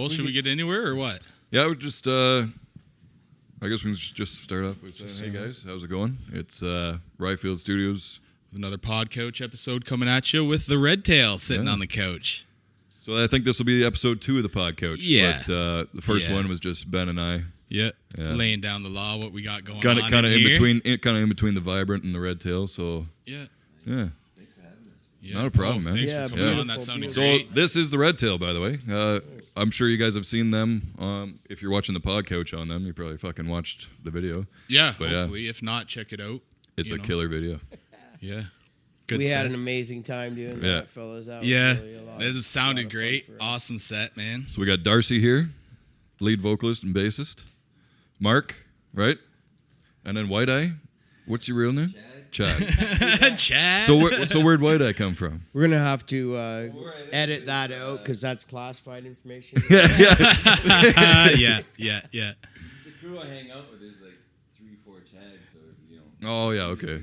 should we get anywhere or what? Yeah, we just. I guess we can just start off with saying, hey guys, how's it going? It's Rye Field Studios. Another PodCouch episode coming at you with the Redtail sitting on the couch. So I think this will be episode 2 of the PodCouch. Yeah. But the first one was just Ben and I. Yeah. Laying down the law, what we got going kind on of in between, kind of in between the Vibrant and the Redtail. So yeah. Thanks for having us. Yeah. Not a problem, man. Thanks for coming on. That sounded great. So this is the Redtail, by the way. I'm sure you guys have seen them. If you're watching the PodCouch on them, you probably fucking watched the video. Yeah, but hopefully. If not, check it out. It's a killer video. Yeah. We had an amazing time doing that, fellas. That was really a lot. It sounded great. Awesome set, man. So we got Darcy here, lead vocalist and bassist. Mark, right? And then White Eye. What's your real name? Chad. Chad. So where'd White Eye come from? We're gonna have to edit that out because that's classified information. yeah. The crew I hang out with, there's like 3-4 Chads, so Oh yeah, okay.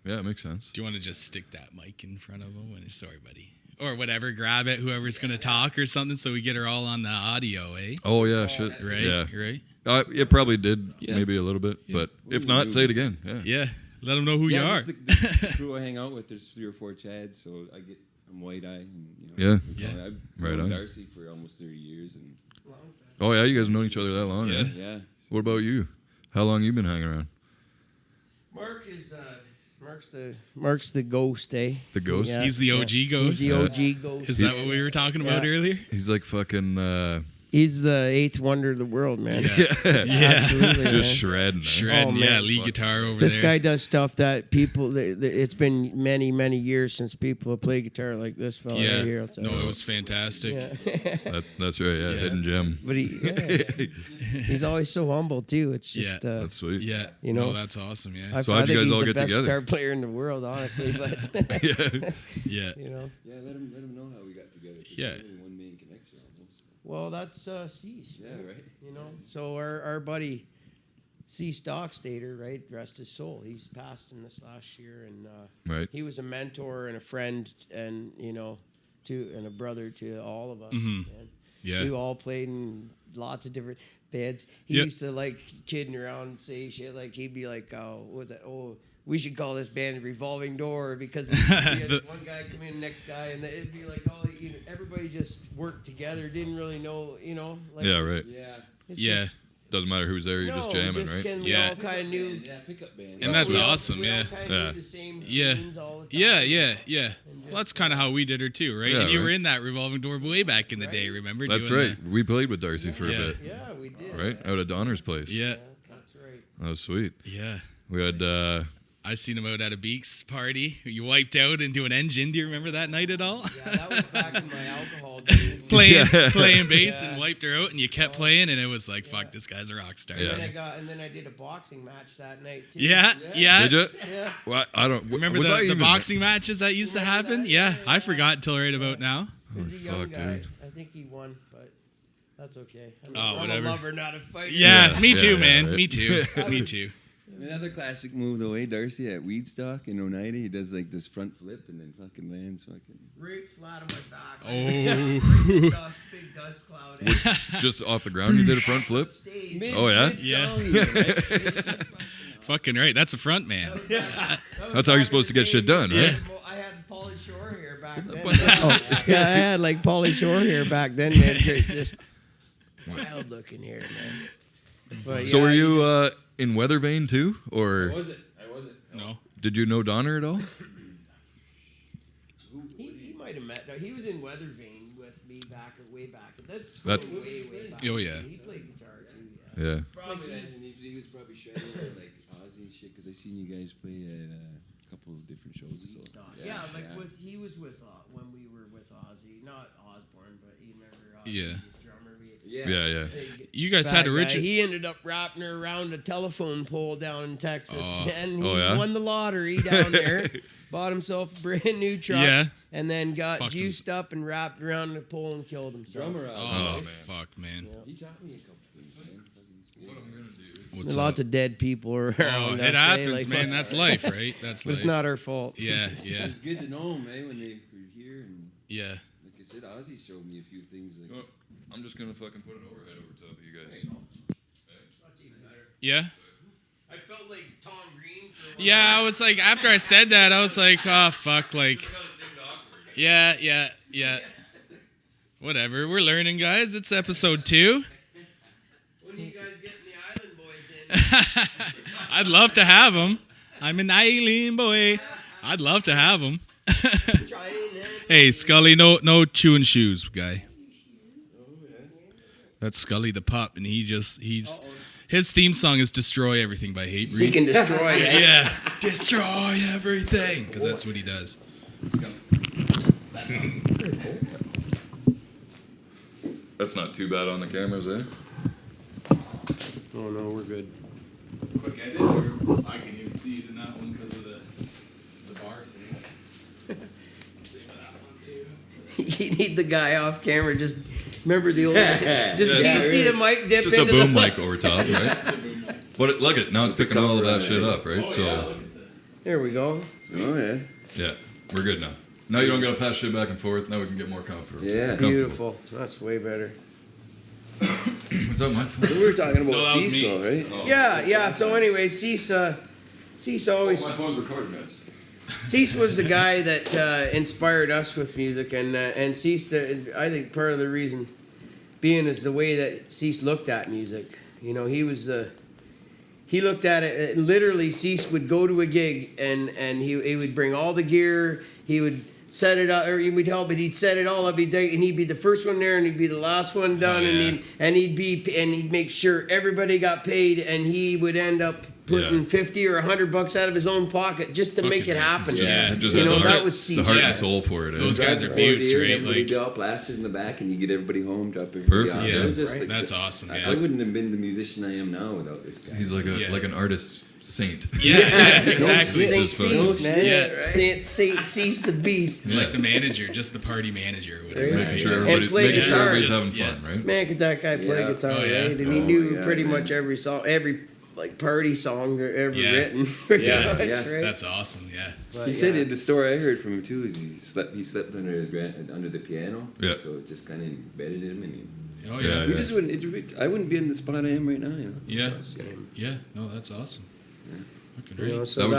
Yeah, it makes sense. Do you want to just stick that mic in front of him? Sorry, buddy. Or whatever, grab it, whoever's going to talk or something so we get her all on the audio, eh? Oh, yeah, shit. Right, yeah. right. It probably did, maybe a little bit, but if not, say it again. Yeah, let them know who you are. The crew I hang out with, there's 3 or 4 Chads, so I'm White Eye. And, Yeah. I've known Darcy for almost 30 years. And oh, yeah, you guys have known each other that long, yeah? Yeah. What about you? How long you been hanging around? Mark's the ghost, eh? The ghost? Yeah. He's the OG ghost? He's the OG ghost. Is that what we were talking about earlier? He's like fucking... He's the 8th wonder of the world, man. Yeah. Absolutely. Just shredding. Shredding, lead guitar over there. This guy does stuff that people... It's been many, many years since people have played guitar like this fella right here. I'll tell you. It was fantastic. Yeah. That's right, hidden gem. But he's always so humble, too. It's just... that's sweet. Yeah. That's awesome, yeah. So how'd you guys all get together? I think he's the best guitar player in the world, honestly. But Yeah. Yeah, let him know how we got together. Yeah. There's only one main connection almost. Well, that's Cease. Yeah, right. So our buddy C. Stockstater, right, rest his soul. He's passed in this last year, and he was a mentor and a friend, and and a brother to all of us. Mm-hmm. And we all played in lots of different bands. He used to like kidding around and say shit like he'd be like, "Oh, what's that? Oh, we should call this band Revolving Door because one guy come in, next guy, and it'd be like everybody just worked together, didn't really know, like right. Yeah. Doesn't matter who's there, you're just jamming, right? We all kind of knew. Yeah, pickup band. And that's awesome, we all kind of knew the same tunes all the time. Yeah. Well, that's kind of how we did her too, right? Yeah, and you were in that Revolving Door way back in the day, remember? That's right. We played with Darcy for a bit. Yeah, we did. Right? Out at Donner's place. Yeah. That's right. That was sweet. Yeah. We had... I seen him out at a Beaks party. You wiped out into an engine. Do you remember that night at all? Yeah, that was back in my alcohol days. playing bass and wiped her out, and you kept playing, and it was like, fuck, this guy's a rock star. Yeah. And then I did a boxing match that night too. Yeah. Did you? Yeah. Well, I don't... Remember the boxing matches that used to happen? Yeah, I forgot until right about now. He's a young guy. Dude. I think he won, but that's okay. whatever. I'm a lover, not a fighter. Yeah, me too, yeah, man. right. Me too. Me too. Another classic move, though, Darcy at Weedstock in Oneida. He does like this front flip and then fucking lands fucking right flat on my back. Oh. Big dust cloud. Just off the ground, you did a front flip? Oh, yeah? Yeah. Fucking right. That's a front man. That's how you're supposed to get shit done, right? I had Pauly Shore hair back then. I had like Pauly Shore hair back then, man. Just wild looking hair, man. But, So were you in Weathervane too, or I wasn't. No. did you know Donner at all? He might have met. No, he was in Weathervane with me way back. This That's- way back. Oh, yeah. He played guitar too. Yeah. Probably then, and he was probably shredding like Ozzy and shit, because I seen you guys play at a couple of different shows. So. He was with when we were with Ozzy, not Osbourne, but you remember Ozzy, Yeah. the drummer. Yeah. You guys had a Richard. He ended up wrapping her around a telephone pole down in Texas, and he yeah? won the lottery down there. Bought himself a brand new truck, and then got Fucked juiced up and wrapped around the pole and killed himself. Drummer out. Oh, fuck, man. He taught me a couple things, man. What I'm gonna do What's Lots up? of dead people around. Oh, it happens, man. That's life, right? That's But life. it's not our fault. Yeah. It's good to know them, when they were here. And Yeah. like I said, Ozzy showed me a few things. Like, I'm just gonna fucking put an overhead over top of you guys. Yeah. I felt like Tom Green. Yeah, I was like, after I said that, I was like, oh, fuck, like, yeah. Whatever, we're learning, guys. It's episode 2. When are you guys getting the Island Boys in? I'd love to have them. I'm an island boy. I'd love to have them. Hey, Scully, no chewing shoes, guy. That's Scully the pup, and he's his theme song is "Destroy Everything" by Hatebreed. Seek and destroy. Yeah, destroy everything, because that's what he does. That's not too bad on the cameras, eh? Oh no, we're good. Quick edit, I can even see it in that one because of the bar thing. Same with that one too. You need the guy off camera. Just remember the old. Just see the mic dip Just a into boom the mic over top, right? But look at now it's picking all of that shit up, right? So There we go. Oh yeah. yeah, we're good now. Now you don't gotta pass shit back and forth. Now we can get more comfortable. Yeah. Beautiful. That's way better. Was that my fault? We were talking about No, that was me. Cecil, right? Yeah. So anyway, Cease always. My phone's recording this. Cease was the guy that inspired us with music, and Cease, I think part of the reason being is the way that Cease looked at music. You know, he looked at it literally. Cease would go to a gig and he would bring all the gear. He would set it up, or he would help, but he'd set it all up. And he'd be the first one there, and he'd be the last one done, and he'd make sure everybody got paid, and he would end up putting $50 or $100 out of his own pocket just to make it happen. Just You had know, the that heart, was the Cease. heart Yeah. and soul for it. Eh? Those guys are Forward beauts, here, right? everybody Like, be all blasted in the back, and you get everybody home, drop everybody Perfect. off. Yeah, It was just like that's awesome. I Yeah, wouldn't have been the musician I am now without this guy. He's like an artist saint. yeah, exactly. Saint Just fucking- Cease, man. Yeah. Saint Cease the Beast. It's like the manager, just the party manager, or whatever. Making sure And everybody's, play making sure guitar. everybody's Just- having fun, right? Man, could that guy play Yeah. guitar, Oh, yeah. right? And he knew yeah, pretty man. much every song, every like party song ever Yeah. written. Pretty Yeah. much, Yeah. right? That's awesome. Yeah. But, He said yeah. the story I heard from him too is he slept under his under the piano. Yeah. So it just kind of embedded him, and Oh Yeah, yeah. we just wouldn't. I wouldn't be in the spot I am right now. You know. Yeah. Same. Yeah. No, that's awesome. Fucking You know, right. so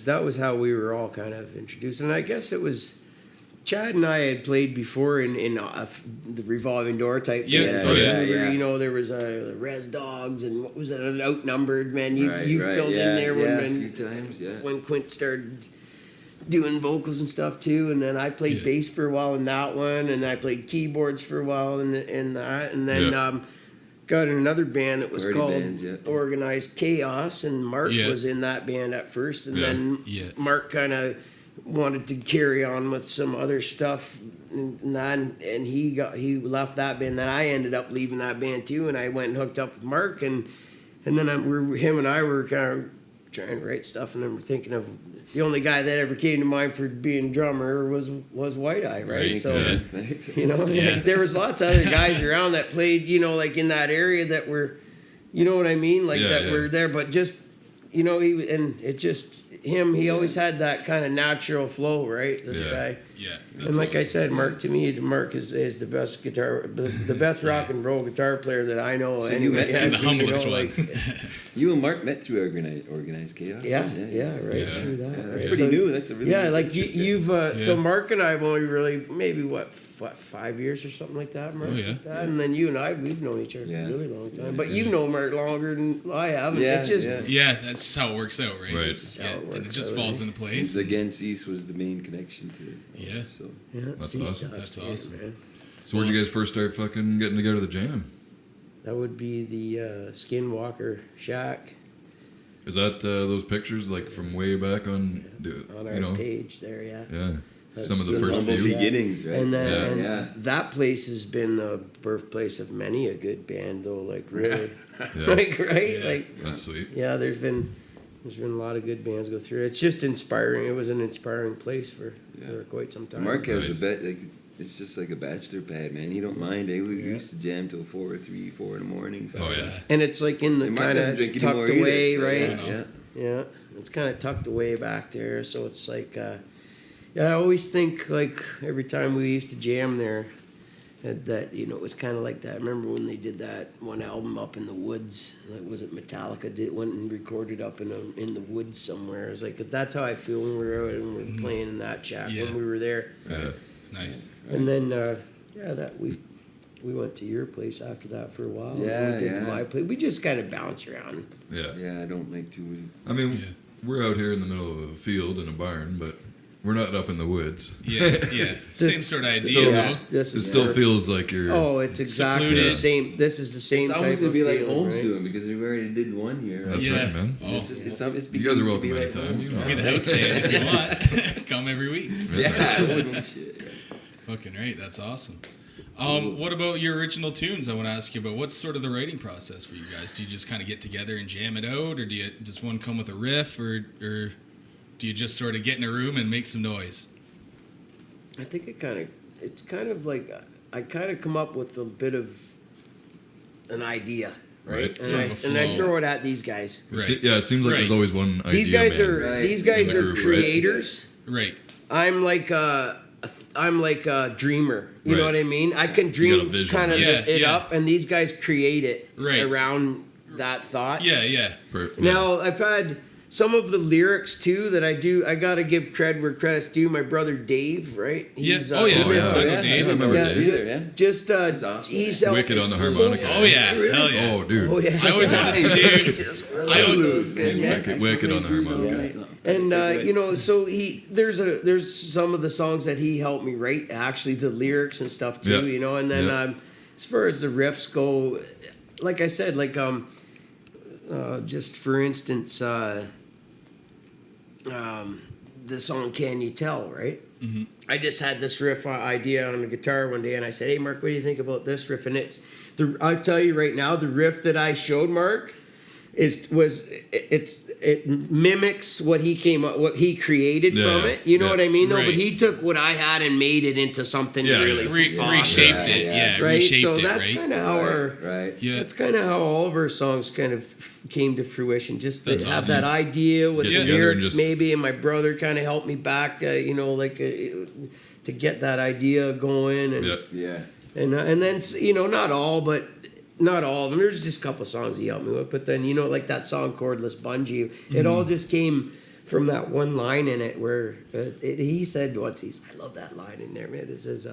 that was how we were all kind of introduced, and I guess it was Chad and I had played before in the revolving door type. Yeah. band. Oh, yeah. We were, Yeah. You know, there was Res Dogs, and what was that? Outnumbered, man. You Right, filled yeah, in there yeah, a when few times, yeah. when Quint started doing vocals and stuff too, and then I played Yeah. bass for a while in that one, and I played keyboards for a while in that, and then Yeah. got in another band that was Party called bands, yeah. Organized Chaos, and Mark Yeah. was in that band at first, and Yeah. then Yeah. Mark kind of wanted to carry on with some other stuff, and he left that band. Then I ended up leaving that band too, and I went and hooked up with Mark, and then him and I were kind of trying to write stuff, and then we're thinking of the only guy that ever came to mind for being drummer was White Eye, right? Right, So yeah. you know, Yeah. like, there was lots of other guys around that played, you know, like in that area that were, you know what I mean, like Yeah, that yeah. were there, but just, you know, he always had that kind of natural flow, right? This Yeah. guy. Yeah. And like I said, Mark, to me, Mark is the best the best rock and roll guitar player that I know. So you Anyway, met the humblest one. like, You and Mark met through organized chaos. yeah, right Yeah. through that. Yeah, that's right? pretty new. That's a really Yeah, new like friendship, you've Yeah. so Mark and I have only really maybe what 5 years or something like that, Mark. Oh, yeah. Like that. And then you and we've known each other Yeah. for a really long time. Yeah. But you've known Mark longer than I have. And Yeah, it's just yeah. Yeah, that's how it works out, right? Right. This is how Yeah, it and it works just out, falls right? into place. Again, Cease was the main connection to it. Yeah. So Yeah, That's Cease awesome. Talks, That's yeah, awesome. man. So where'd you guys first start fucking getting together to jam? That would be the Skinwalker Shack Is that those pictures like from way back on on our you know? page there, yeah. Yeah. That's Some of the the first humble few. beginnings, right? And then Yeah. and Yeah. that place has been the birthplace of many a good band, though. Like really, Yeah. like right, Yeah. like That's sweet. yeah. There's been a lot of good bands go through. It's just inspiring. It was an inspiring place for quite some time. Mark has Nice. the bet. Like, it's just like a bachelor pad, man. He don't mind. Eh? We used to jam till 4 in the morning. Oh yeah. And it's like in the And Mark kind doesn't of drink tucked anymore away, either, so right? Yeah. Yeah, it's kind of tucked away back there, so it's like, I always think like every time we used to jam there, that it was kind of like that. I remember when they did that one album up in the woods. Like, was it Metallica? Went and recorded up in the woods somewhere. I was like, that's how I feel when we were out and we were playing in that shack when we were there. Nice. And then that we went to your place after that for a while. Yeah, we did my place. We just kind of bounce around. Yeah. Yeah, I don't like to. I mean, we're out here in the middle of a field in a barn, but we're not up in the woods. Yeah. Same sort of idea. It still feels like you're. Oh, it's exactly the same. This is the same It's type always of to be like feeling, home right? soon because we already did 1 year. That's right, man. Oh. It's You guys are beginning to welcome be like anytime. home. You know. Be the house band if you want. Come every week. Yeah. Shit. Fucking right. That's awesome. What about your original tunes? I want to ask you about what's sort of the writing process for you guys. Do you just kind of get together and jam it out, or do you just one come with a riff, or do you just sort of get in a room and make some noise? I think it's kind of like I kind of come up with a bit of an idea, right? And I throw it at these guys. Right. Yeah, it seems like there's always one idea. These guys man. are these guys In the are group, right? creators. Right. I'm like a dreamer. You know Right. what I mean? I can You got a dream vision. kind of Yeah, it yeah. up, and these guys create it Right. around that thought. Yeah. Now I've had some of the lyrics too that I do. I gotta give cred where credit's due. My brother Dave, right? Yeah. He's, Oh, yeah. Oh, yeah. I know Dave. I remember Yeah, Dave. Cesar, yeah. Just He's awesome. he's Wicked on the harmonica. Oh yeah. Hell yeah. Oh, dude. Oh yeah. I always wanted to do. I always, He's wicked on the harmonica. And so there's some of the songs that he helped me write, actually the lyrics and stuff too. Yeah. And then Yeah. as far as the riffs go, like I said, just for instance, the song "Can You Tell," right? Mm-hmm. I just had this riff idea on the guitar one day, and I said, "Hey, Mark, what do you think about this riff?" And I'll tell you right now, the riff that I showed Mark it mimics what he created from it. You know what I mean? No, Right. but he took what I had and made it into something really reshaped it. Yeah. right. Reshaped So it, that's right? kind of how Right. Yeah. that's kind of how all of our songs kind of came to fruition. Just to That's have awesome. that idea with Get the together and lyrics, just- maybe, and my brother kind of helped me back, to get that idea going, and Yeah. and then not all, but not all of them. There's just a couple songs he helped me with, but then like that song "Cordless Bungee," it all just came from that one line in it where he said once, I love that line in there, man. It says,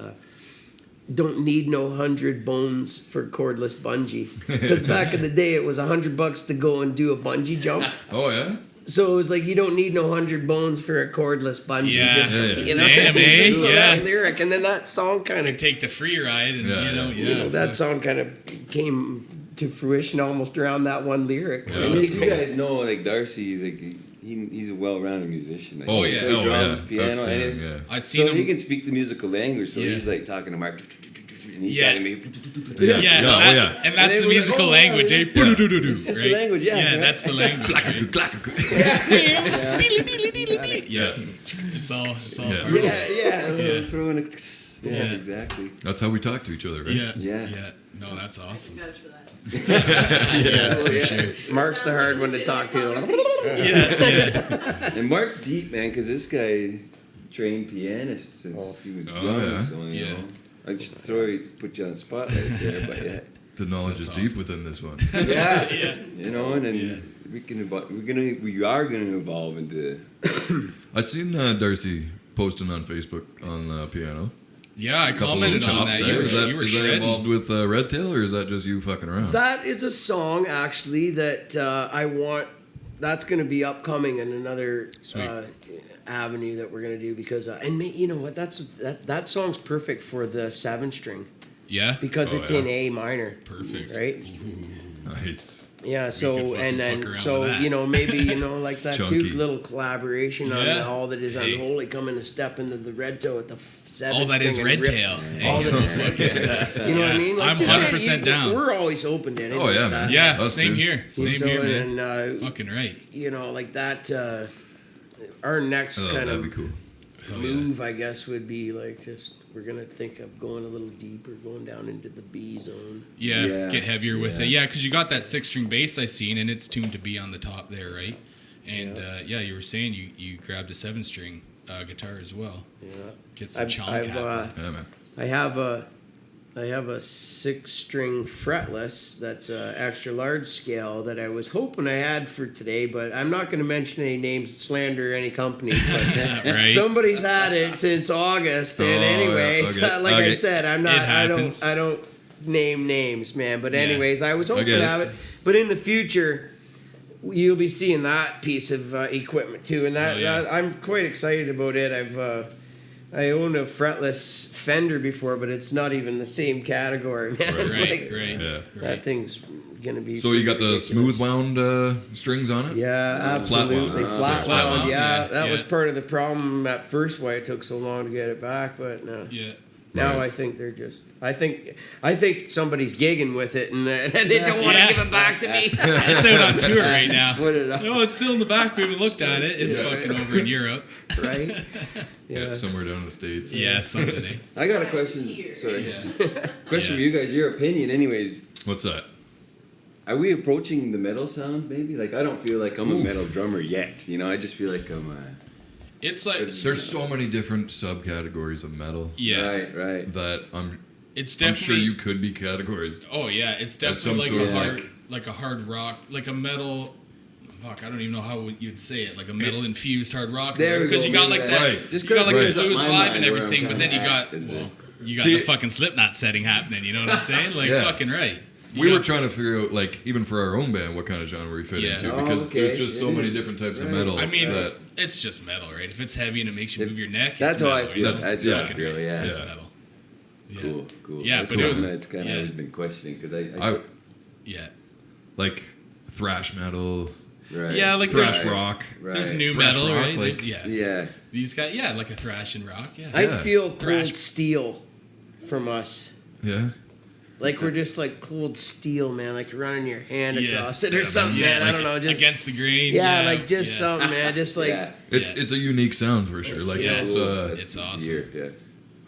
"Don't need no 100 bones for cordless bungee," because back in the day it was $100 to go and do a bungee jump. Oh, yeah? So it was like, you don't need no 100 bones for a cordless bungee. Yeah. Just, Yeah. Damn, eh? So Yeah. that lyric, and then that song kind And of, take the free ride, and Yeah. that song kind of came to fruition almost around that one lyric. Yeah. I mean, You guys know, like Darcy, like he's a well-rounded musician. Like, Oh, he yeah. plays Oh, drums, yeah. piano, Outstanding, anything. yeah. I seen So he him. can speak the musical language. So Yeah. he's like talking to Mark, and he's Yeah. talking to me. Yeah, Yeah, that- oh, yeah. and that's And the then we're musical like, oh, language, eh? yeah. Poo-doo-doo-doo-doo, It's just right? the language, yeah. Yeah, right? that's the language. right? Yeah, it's all Yeah. part of it. Yeah. Yeah. Throwing a. Yeah. Yeah, exactly. That's how we talk to each other, right? Yeah, Yeah. No, that's awesome. Vouch for that. Mark's the hard one to talk to. Yeah. And Mark's deep, man, because this guy is trained pianist since he was Oh, young. yeah. So, you Yeah. know, I just put you on the spot right there, but yeah. The knowledge That's is deep awesome. within this one. Yeah. Yeah. You know, and then Yeah. we are gonna evolve into. I seen Darcy posting on Facebook on the piano. Yeah, I Couple commented little on chops that. there. You Is that, were is that shredding. involved with Redtail, or is that just you fucking around? That is a song, actually, that I want. That's going to be upcoming in another avenue that we're going to do because, you know what? That song's perfect for the 7-string Yeah. because Oh, it's yeah. in A minor. Perfect. Right? Nice. Yeah. could So fucking and fuck then around so with that. maybe like that Chunky. too, little collaboration on Yeah. the All That Is Hey. Unholy coming a step into the Redtail with the 7 All that is string and rip- Redtail. All Hey. that, you know what I mean? I'm just 100% down. We're always open to anything. Oh, yeah, like man. that. Yeah, Us same too. here. Same So, here, man. and Fucking right. like that. Our next Oh, kind that'd of be cool. Hell yeah. move, I guess, would be like just we're gonna think of going a little deeper, going down into the B zone. Yeah, Yeah. get heavier with Yeah. it. Yeah, because you got that 6-string bass I seen, and it's tuned to be on the top there, right? And you were saying you grabbed a 7-string guitar as well. Yeah, Get some chonk I've happening. Yeah, man. I have I have a 6-string fretless that's a extra large scale that I was hoping I had for today, but I'm not going to mention any names, slander any companies. But Right. somebody's had it since August, and anyways, like I said, I'm not. I don't name names, man. But anyways, I was hoping to have it. But in the future, you'll be seeing that piece of equipment too, and that I'm quite excited about it. I owned a fretless Fender before, but it's not even the same category, man. Right. That thing's gonna be. So you got the ridiculous. smooth wound strings on it? Yeah, absolutely. Flat wound. Yeah, that was Yeah. part of the problem at first why it took so long to get it back, but no. Yeah. Now Right. I think they're just. I think somebody's gigging with it, and they don't want to Yeah. give it back to me. It's out on tour right now. Put it up. No, it's still in the back. We haven't looked at it. It's fucking over in Europe. Right? Yeah, somewhere down in the States. Yeah, something. I got a question. Sorry. Yeah. Question for you guys. Your opinion, anyways. What's that? Are we approaching the metal sound, maybe? Like, I don't feel like I'm a metal drummer yet. You know, I just feel like I'm It's like There's so many different subcategories of metal right. that It's I'm definitely. sure you could be categorized. Oh yeah, it's As some definitely like sort a of hard, like a hard rock, like a metal. Fuck, I don't even know how you'd say it. Like a metal infused hard rock. There we Because go, you got maybe like that. that. Right. Just You got like Right. the blues my vibe mind and where I'm everything, but then you kinda got at, is it? you got See- the fucking Slipknot setting happening. You know what I'm saying? Like Yeah. fucking right. You We were got- trying to figure out, like, even for our own band, what kind of genre we fit Yeah. into Oh, because okay. there's just so It many is. different types of Right. metal. I mean, that, it's just metal, right? If it's heavy and it makes you move your neck, That's it's how metal, I you feel. know? That's- That's how I fucking feel, right. yeah. It's metal. Yeah. Cool. Yeah, That's but it was- something that's kind of yeah. always been questioning because I Yeah. like thrash metal, right. Yeah, like thrash there's, rock. Right. there's new Thrash metal, rock, right? like- There's- yeah. Yeah. These guys, yeah, like a thrash and rock, yeah. I Yeah. feel cold Thrash. steel from us. Yeah. Like we're just like cold steel, man. Like you're running your hand Yeah. across it or something, Yeah, man. I like don't know. Just against the grain. yeah, like just yeah. something, man. Just like Yeah. It's a unique sound for sure. Like Yeah. it's That's It's awesome. weird, yeah.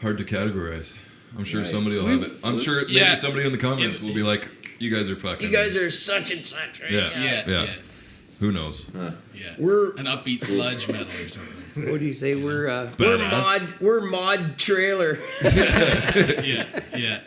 hard to categorize. I'm sure Right. somebody will have it. I'm sure maybe Yeah. somebody in the comments will be like, "You guys are fucking." you guys are such and such, right? Yeah. Yeah, Yeah. yeah, Who knows? yeah. We're An upbeat sludge metal or something. what do you say? We're Badass. mod trailer. Yeah, yeah.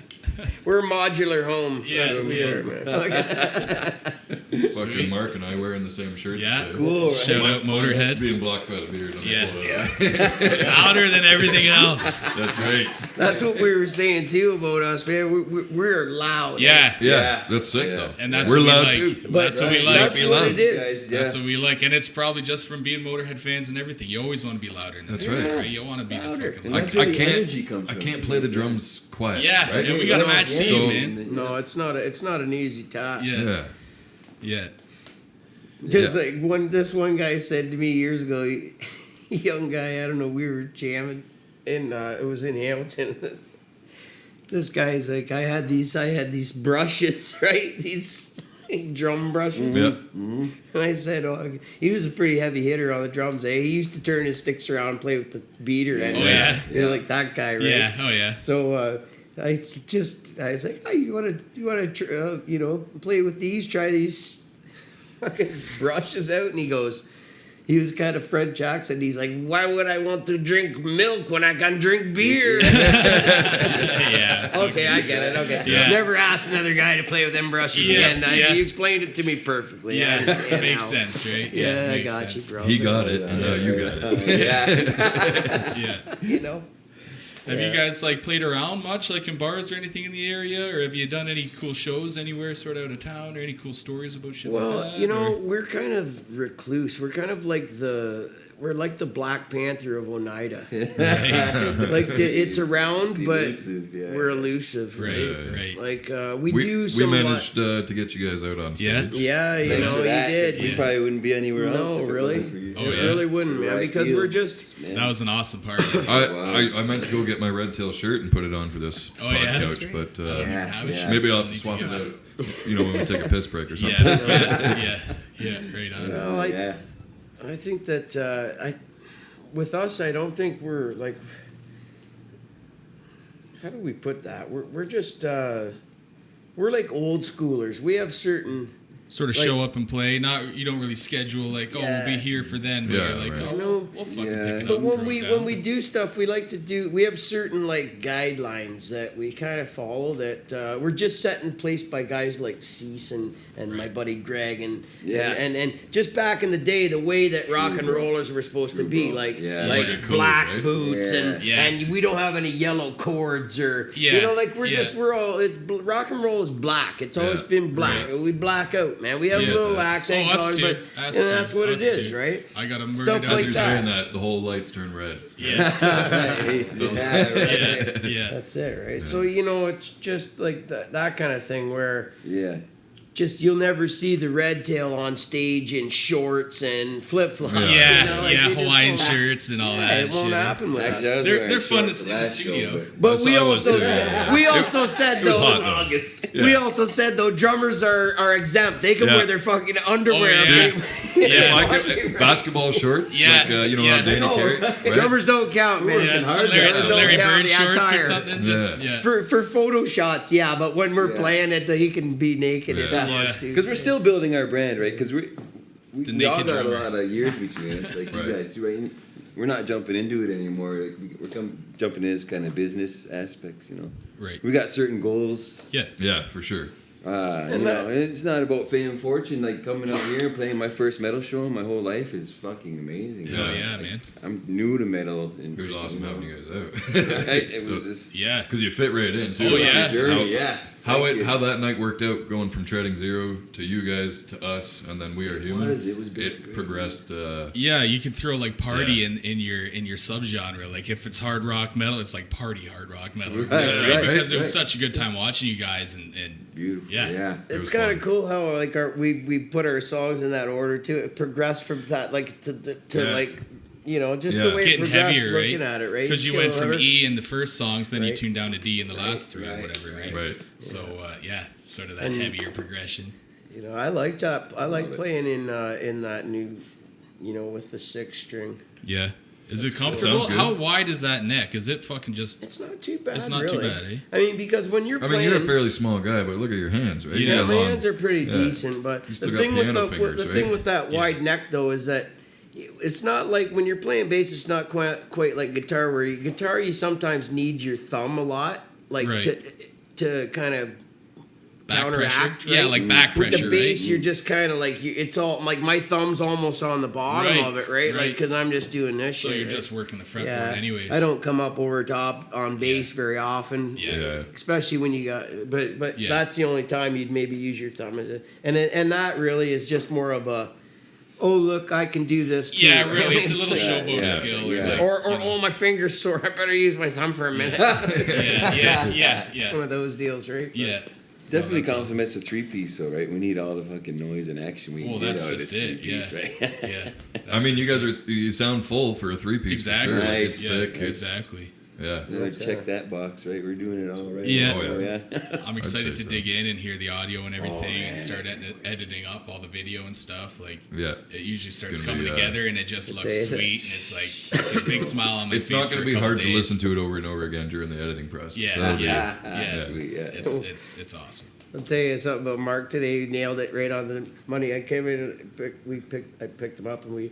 We're modular home. Yeah, That's what we yeah. are, man. Okay. Fucking Mark and I wearing the same shirt. Yeah. today. Cool, right? Shout out Motorhead. Being blocked by the beard. I'm Yeah. gonna pull it out. Louder than everything else. That's right. That's what we were saying too about us, man. We're loud. Yeah. Yeah, that's sick Yeah. though. And that's we're what we loud like. too. That's what we like. That's Be what loud. it is. Guys, yeah. That's what we like, and it's probably just from being Motorhead fans and everything. You always want to be louder. Than That's this, right. You want to be Louder. the fucking. And loud. that's where the can't. energy comes I from. can't play the drums quiet. Yeah, right? and we got a match Yeah. team, So- man. No, it's not. It's not an easy task. Yeah. Yeah. Yeah. Just Yeah. like this one guy said to me years ago, young guy, I don't know, we were jamming in it was in Hamilton. This guy's like, I had these brushes, right? These drum brushes. Yeah. And I said, oh, he was a pretty heavy hitter on the drums. Eh? He used to turn his sticks around and play with the beater. And, Oh, yeah. you know, like that guy, right? Yeah. Oh yeah. So I was like, oh, you want to play with these? Try these fucking brushes out. And he was kind of French accent. He's like, why would I want to drink milk when I can drink beer? Yeah. Okay, I get it. Okay, Yeah. never asked another guy to play with them brushes Yeah, again. yeah. You explained it to me perfectly. I Yeah. understand Makes now. sense, right? Yeah, I makes got sense. you, bro. He got it, and now you got it. Yeah. Yeah. You know. Have you guys like played around much, like in bars or anything in the area, or have you done any cool shows anywhere, sort of out of town, or any cool stories about shit like Well, that? you know, or- we're kind of recluse. We're kind of like we're like the Black Panther of Oneida. Like it's around, but elusive, yeah. we're elusive, right? Yeah. right. Like we do We some. managed to get you guys out on Yeah? stage. Yeah, you Thanks know, for you that, 'cause did. We Yeah. probably wouldn't be anywhere No, else. if it really? wasn't for you. Oh, It yeah. really wouldn't, man, Rye because we're Fields, just. man. That was an awesome party. I meant to go get my Redtail shirt and put it on for this Oh, yeah? That's PodCouch, right. but Yeah, Have a yeah. shit. maybe I'll have to Need to swap it get out. You know, when we take a piss break or something. Yeah. Yeah. Right on. Well, Yeah. I think that with us, I don't think we're like. How do we put that? We're just we're like old schoolers. We have certain. Sort of Like- show up and play. Not you don't really schedule like, oh, we'll be Yeah. here for then. But Yeah, you're like, right. oh, You know, we'll fucking Yeah. pick it But up. and when throw we it when down. we do stuff, we have certain like guidelines that we kind of follow that we're just set in place by guys like Cease and my buddy Greg and just back in the day, the way that rock and rollers were supposed to be, like Like a code, black right? boots Yeah. and we don't have any yellow cords or like we're all rock and roll is black. It's always been black. Right. We black out, man. We have little accent us colors, too. but Us and too. that's what it Us is, too. right? I got a Stuff murdered like As that. you're saying that, the whole lights turn red. Yeah. That's it, right? So it's just like that kind of thing where Yeah. just you'll never see the Redtail on stage in shorts and flip flops. Yeah, you just Hawaiian won't shirts and all Yeah, that. it won't shit. happen with Actually, I us. was They're wearing fun shorts to the see in the last show, studio. But So we I was also too. said, we also said was though, hot, though. August. Yeah. We also said though, drummers are exempt. They can Yeah. wear their fucking underwear. Oh, yeah. If I could, basketball shorts, Yeah. like Yeah. how Danny No, Carey, right? drummers don't count, man. Yeah, hard, some though. Larry Don't count Bird the shorts or attire. something. Just, Yeah. For photo shots, yeah, but when we're Yeah. playing it, he can be naked if he Yeah. wants to. Because we're still building our brand, right? Because we The all naked got a drummer. lot of years between us, like Right. you guys do, right? We're not jumping into it anymore. Like we're jumping into this kind of business aspects, Right. We got certain goals. Yeah. Yeah, for sure. And And it's not about fame and fortune. Like coming up here and playing my first metal show in my whole life is fucking amazing. Oh, yeah, man. I'm new to metal. And, It was awesome having you guys out. Right? It was just Yeah. Because you fit right in, too. Oh, yeah. journey. How that night worked out, going from Treading Zero to you guys to us, and then We Are Human. It was great. It progressed. Yeah, you can throw like party in your subgenre. Like if it's hard rock metal, it's like party hard rock metal. Right, Because it was right. such a good time watching you guys and Beautiful. Yeah. Yeah. It It's was kind of fun. cool how like we put our songs in that order too. It progressed from that like to Yeah. like just Yeah. the way it getting progressed. heavier, Looking right? at it, right? Because you Just went get from whatever. E in the first songs, then you Right. tuned down to D in the last three or Right, whatever, right? Right. So sort of that And- heavier progression. I liked that. I like Love it. playing in that new, with the 6-string. Yeah. Is it Sounds comfortable? good. How wide is that neck? Is it fucking just? It's not too bad. It's not too really. bad, eh? I mean, because when you're I playing, mean, you're a fairly small guy, but look at your hands, right? You yeah, got my long- hands are pretty yeah. decent. But You the still got thing with piano the fingers, the right? thing with that Yeah. wide neck though is that it's not like when you're playing bass. It's not quite like guitar, where guitar you sometimes need your thumb a lot, like Right. to kind of Back counteract. pressure? Right? Yeah, like back With pressure, the bass, right? you're just kind of like it's all like my thumb's almost on the bottom Right, of it, right? Like right. because I'm just doing this So shit. you're right? just working the fretboard anyways. I don't come up over top on bass very often. Yeah. Yeah. Especially when you got, but Yeah. that's the only time you'd maybe use your thumb, and that really is just more of a, oh look, I can do this too. Yeah, really, it's a little like- showboat yeah, skill. yeah. Or, like, Or oh my finger's sore, I better use my thumb for a minute. yeah. One of those deals, right? Yeah. Definitely that's awesome. complements a 3-piece, though, right? We need all the fucking noise and action we Well, can get that's out of just this it. 3-piece, Yeah. right? Yeah. I mean, you That's guys just you sound full for a 3-piece. exactly. For sure. Nice. It's Yeah, sick. It's, exactly. yeah. Like, check that box, right? We're doing it all right. Yeah. Oh, yeah. I'm excited say to so. dig in and hear the audio and everything man. and start editing up all the video and stuff. Like, Yeah. it usually starts gonna coming be, together and it just It's looks a- sweet and it's like a big smile on my It's face. not for going a to be couple hard to days. listen to it over and over again during the editing process. Yeah, That'll be- yeah. Sweet, yeah. It's awesome. I'll tell you something about Mark today. He nailed it right on the money. I came in and I picked him up and we.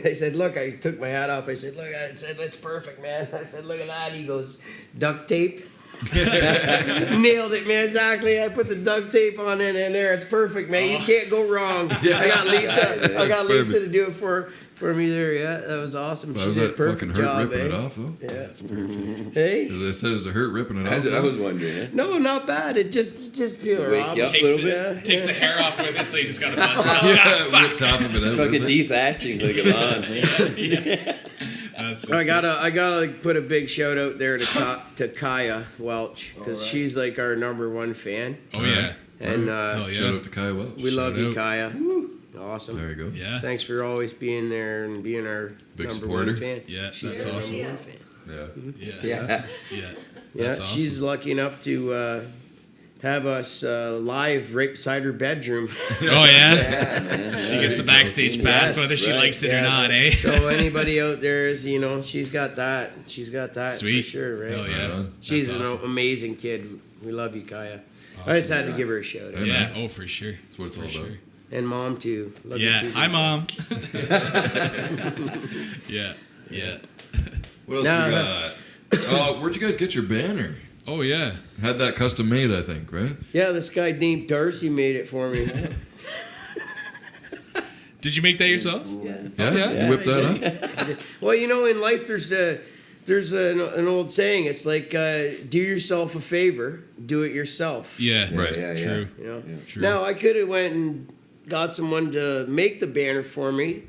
I said, look, I took my hat off. I said, look, I said, that's perfect, man. I said, look at that. He goes, duct tape. Nailed it, man. Exactly. I put the duct tape on in there. It's perfect, man. You can't go wrong. I got Lisa. I got That's Lisa to do it for me there. Yeah, that was awesome. Why She was did a that fucking perfect hurt job, ripping it eh? off, though? Yeah, it's perfect. Hey. As I said, it was a hurt ripping it off. That's what I though. was wondering, eh? No, not bad. It just peel her Wake off. you up a Takes little the, bit. takes the hair off with it, so you just got to buzz it out. Yeah, it rips half of it out. Fucking doesn't it? dethatching like a lawn. That's just I gotta like, put a big shout out there to Kaya Welch because she's like our #1 fan, Oh, yeah. and Hell Shout yeah. out to Kai Welch. we love Shout you, out. Kaya. Awesome. There you go. Yeah. Thanks for always being there and being our Big #1 supporter. fan. Yeah, she's that's our awesome. #1 fan. Yeah. Yeah. Yeah. Yeah. Yeah, That's awesome. she's lucky enough to have us live right beside her bedroom. Oh, yeah? Yeah, man. She gets the backstage pass, Yes, whether she right. likes it Yes. or not, eh? So anybody out there is, she's got that. She's got that Sweet. for sure, right? Hell yeah. Right on. She's That's an awesome. amazing kid. We love you, Kaya. I just had to give her a shout out. Yeah, oh, for sure. That's what it's For all about. sure. And Mom too. Love Yeah. you too, Hi, Lisa. Mom. Yeah. What else No, we got? Where'd you guys get your banner? Oh yeah. Had that custom made, I think, right? Yeah, this guy named Darcy made it for me. Did you make that yourself? Yeah, yeah. you whipped that up. Well, you know, in life there's an old saying. It's like do yourself a favor, do it yourself. Yeah. Right. True. You know. True. Now I could have went and got someone to make the banner for me,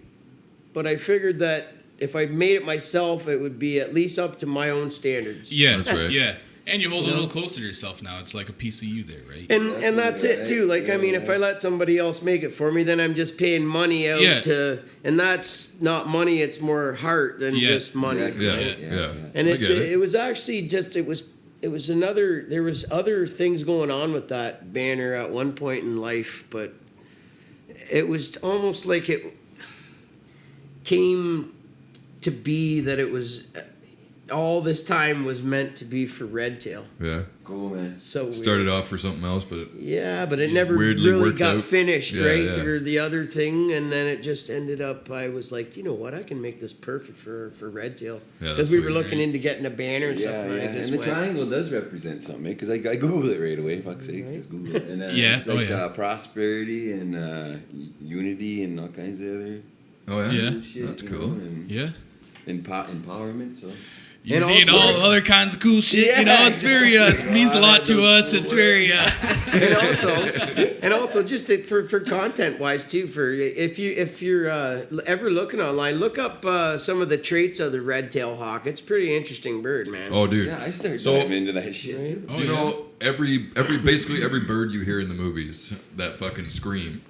but I figured that if I made it myself, it would be at least up to my own standards. Yeah. That's right. Yeah. And you hold it a little closer to yourself now. It's like a piece of you there, right? And that's it too. Like, I mean, if I let somebody else make it for me, then I'm just paying money out and that's not money. It's more heart than just money. Exactly. Yeah. And I it get it. was actually just there was other things going on with that banner at one point in life, but it was almost like it came to be that it was all this time was meant to be for Redtail. Yeah. Cool, man. So weird. Started off for something else, but Yeah, but it never weirdly really worked got out. finished, Yeah, right? yeah. Or the other thing, and then it just ended up. I was like, you know what? I can make this perfect for Redtail Yeah, because that's we were sweet, looking right? into getting a banner and stuff. Yeah, And yeah. I just And the went, triangle does represent something, because I googled it right away. Fuck's sakes, just Google it. And Yeah, it's like oh, yeah. prosperity and unity and all kinds of other oh yeah, Yeah. shit. That's you cool. know, and Yeah. empowerment. So You And need also- all other kinds of cool shit. Yeah. You know, it's very, it means a lot to us. It's very, and also just for content wise too. For if you're ever looking online, look up some of the traits of the Redtail hawk. It's a pretty interesting bird, man. Oh, dude. yeah, I started So- diving into that shit. oh, You yeah. know, basically every bird you hear in the movies that fucking scream,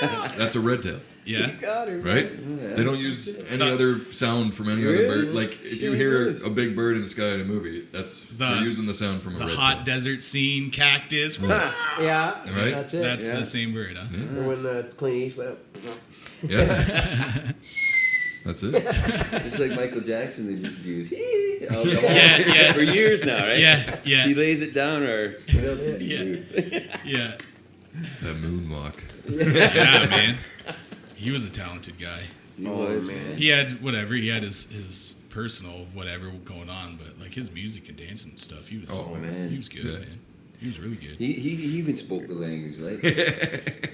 that's a redtail, Yeah. You got her, right? man. They don't use any other sound from any other bird. Like if you Sure hear is. a big bird in the sky in a movie, they're using the sound from a The redtail. hot desert scene, cactus. Yeah, Right? that's it. That's Yeah. the same bird, huh? Or when the Clint Eastwood. Yeah. That's it. Just like Michael Jackson, they just use Yeah. for years now, right? Yeah, yeah. He lays it down, or what else does he do? Yeah. That moonwalk. Yeah, man. He was a talented guy. He Oh, was, man. man. He had whatever. He had his personal whatever going on, but like his music and dancing and stuff, he was. Oh, man. He was good, Yeah. man. He was really good. He even spoke the language, like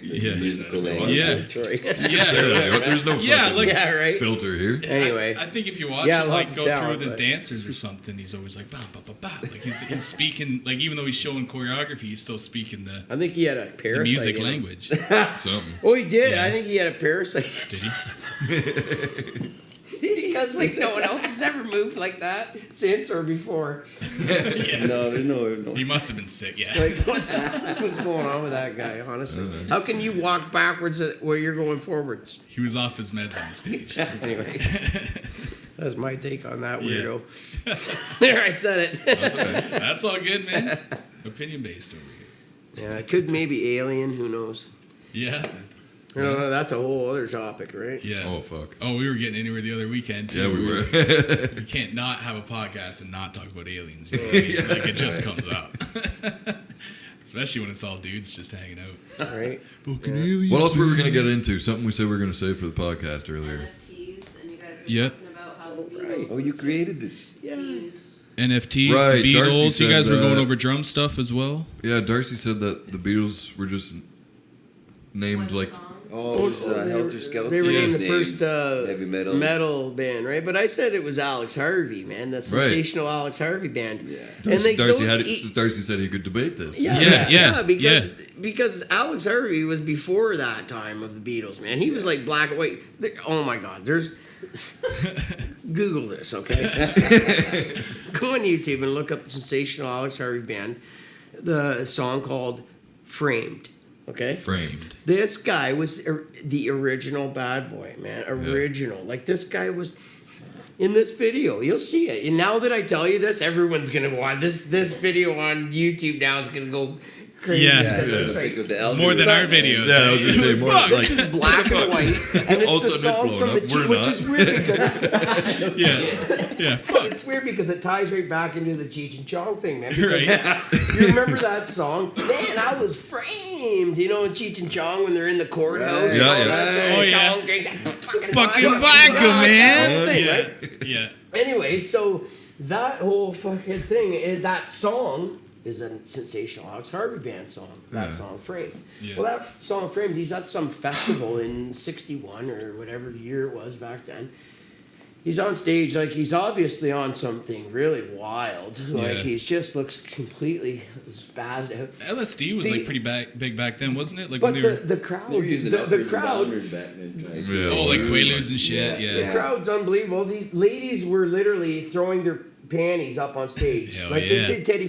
Yeah. musical language. Yeah. Detroit. Yeah. There's no Yeah, fucking like- Yeah, right. filter here. Anyway, I think if you watch Yeah, him like lots go of talent, through with his but- dancers or something, he's always like bah, bah, bah, bah. Like he's speaking like even though he's showing choreography, he's still speaking the I think he had a parasite. music in him. language. Something. Oh, he did. Yeah. I think he had a parasite. Did he? Because like no one else has ever moved like that since or before. No, there's no. He must have been sick. Yeah. Like what the heck was going on with that guy? Honestly, how can you walk backwards where you're going forwards? He was off his meds on stage. Anyway, that's my take on that weirdo. There, I said it. That's okay. That's all good, man. Opinion based over here. Yeah, it could maybe alien. Who knows? Yeah. No, that's a whole other topic, right? Yeah. Oh fuck. Oh, we were getting anywhere the other weekend too. Yeah, we were. You can't not have a podcast and not talk about aliens. You know what I mean? Like it just comes up. Especially when it's all dudes just hanging out. Right. Fucking aliens. What else were we gonna get into? Something we said we were gonna say for the podcast earlier. NFTs, and you guys were Yeah. talking about how the Beatles. Right. Oh, you created this. Yeah. themes. NFTs, Right, the Darcy Beatles. You guys said, were going over drum stuff as well. Yeah, Darcy said that the Beatles were just named One like. song. Oh, it was Helter Skelter. They were was named the first heavy metal. metal band, right? But I said it was Alex Harvey, man, the sensational Alex Harvey band. Yeah. And they Darcy don't- Darcy said he could debate this. Yeah, because Alex Harvey was before that time of the Beatles, man. He was like black and white. Oh my God, there's Google this, okay? Go on YouTube and look up the sensational Alex Harvey band. The song called "Framed." Okay. Framed. This guy was the original bad boy, man. Original. Like, this guy was in this video. You'll see it. And now that I tell you this, everyone's going to watch this video on YouTube now is going to go crazy. Yeah. because it's Like like, with the elder More than our man. videos. Yeah, I was gonna say more. Like, this is black and white, and All it's the of a sudden it's song from blown the up. Cheech, We're which not. is weird because Yeah. Fuck. it's weird because it ties right back into the Cheech and Chong thing, man. Because Right. you remember that song? Man, I was framed. You know, in Cheech and Chong when they're in the courthouse. Right. and all Yeah, that, yeah. Oh, yeah. Chong drinking fucking Fucking vodka, vodka, man. that whole thing, Yeah. right? Yeah. Anyway, so that whole fucking thing, that song is a sensational Alex Harvey Band song. That song, Frame. Yeah. Well, that song, Frame, he's at some festival in '61 or whatever year it was back then. He's on stage, like he's obviously on something really wild. Like Yeah. he's just looks completely spazzed out. LSD was like pretty big back then, wasn't it? Like But when they were, the crowd, They were using the uppers and crowd, downers back then. Trying to- Yeah. oh, like Quaaludes and shit. the Yeah. crowd's unbelievable. These ladies were literally throwing their panties up on stage. Hell like yeah. they say Freddie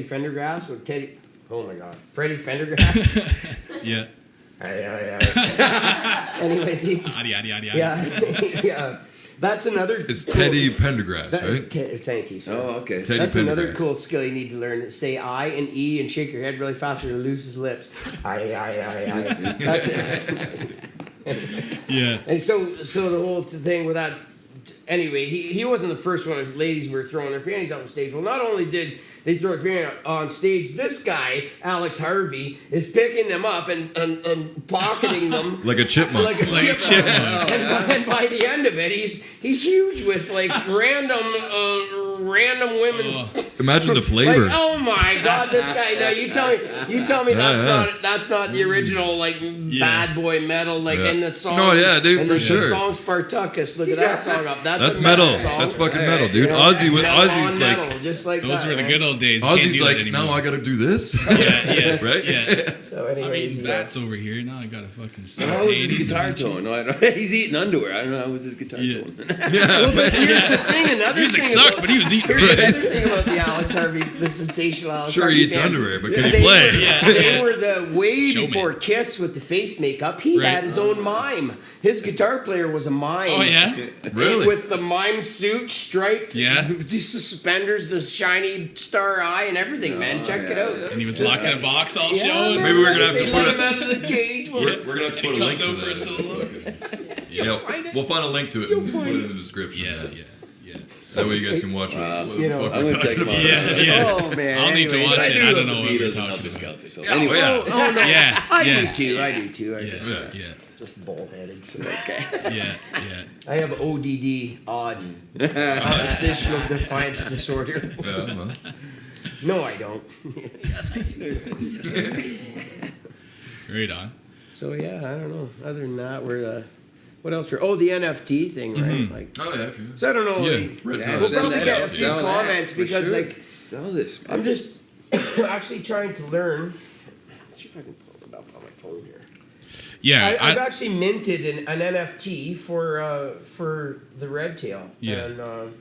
Fendergrass or Teddy. Oh my God, Freddie Fendergrass. Yeah. Anyways, Yada, yada, yada, yada. yeah, yeah. That's another. it's Teddy Pendergrass, that- right? Thank you. Sir. Oh, okay. Teddy That's another Pendergrass. cool skill you need to learn. Say I and E and shake your head really fast or to lose his lips. I. That's it. Yeah. And so the whole thing with that. Anyway, he wasn't the first one. Ladies were throwing their panties up on stage. Well, not only did they throw their panties on stage, this guy Alex Harvey is picking them up and pocketing them Like a chipmunk. like a chipmunk. And by the end of it, he's huge with like random women's. Imagine the flavor. Like, oh my God, this guy! No, you tell me Yeah. that's not the original like bad boy metal like Yeah. in the song. No, yeah, dude, and for the sure. song Spartacus. Look at that song up. That's a metal. song. That's fucking metal, dude. You know, Ozzy with metal Ozzy's on like metal, just like Those that, were the man. good old days. You can't Ozzy's do like, that anymore. now I gotta do this. Yeah, yeah. Right? Yeah. So, I'm anyways, eating bats over here. Now I gotta fucking start. How was his panties guitar and tone? cheese. No, I don't, he's eating underwear. I don't know how was his guitar Yeah. tone. Well, but here's the thing. Another Music thing sucked, about, but he was eating. here's Right? another thing about the Alex Harvey, the sensational Alex Sure, Harvey he eats band. underwear, but can he They play? were- Yeah. They were the way Showman. before Kiss with the face makeup. He Right. had his own mime. His guitar player was a mime. Oh yeah. Really? With the mime suit, striped, Yeah. the suspenders, the shiny star eye, and everything, man. Check it out. And he was locked in a box all Yeah, showing. man. Maybe we're gonna have to They put let a- him out of the cage. Well, We're gonna have to And put he a link comes to out for a that. solo. Yeah, find it. we'll find a link to it and put it in the description. Yeah, yeah, yeah. That way you guys can watch what you the know, fuck I'm we're gonna check talking him about. out. Yeah, yeah. Oh man. I'll need to anyways. watch I it. do I love don't know the what we're Beatles and talking Helter about. Skelter. So Oh, anyway, yeah. Oh no. Yeah, I yeah. do too. I do too. I Yeah, just, yeah, just bullheaded. So that's okay. yeah, yeah. I have ODD, oppositional defiance disorder. Yeah, well. No, I don't. Right on. So yeah, I don't know. Other than that, we're what else? The NFT thing, right? Like, Oh, yeah, if you. so I don't know. Yeah. Like, Red Yeah, Tail. we'll send probably that get a out, few sell that, comments for because sure. like sell this. Man. I'm just actually trying to learn. Let's see if I can pull it up on my phone here. Yeah, I've actually minted an NFT for the Redtail. Yeah. And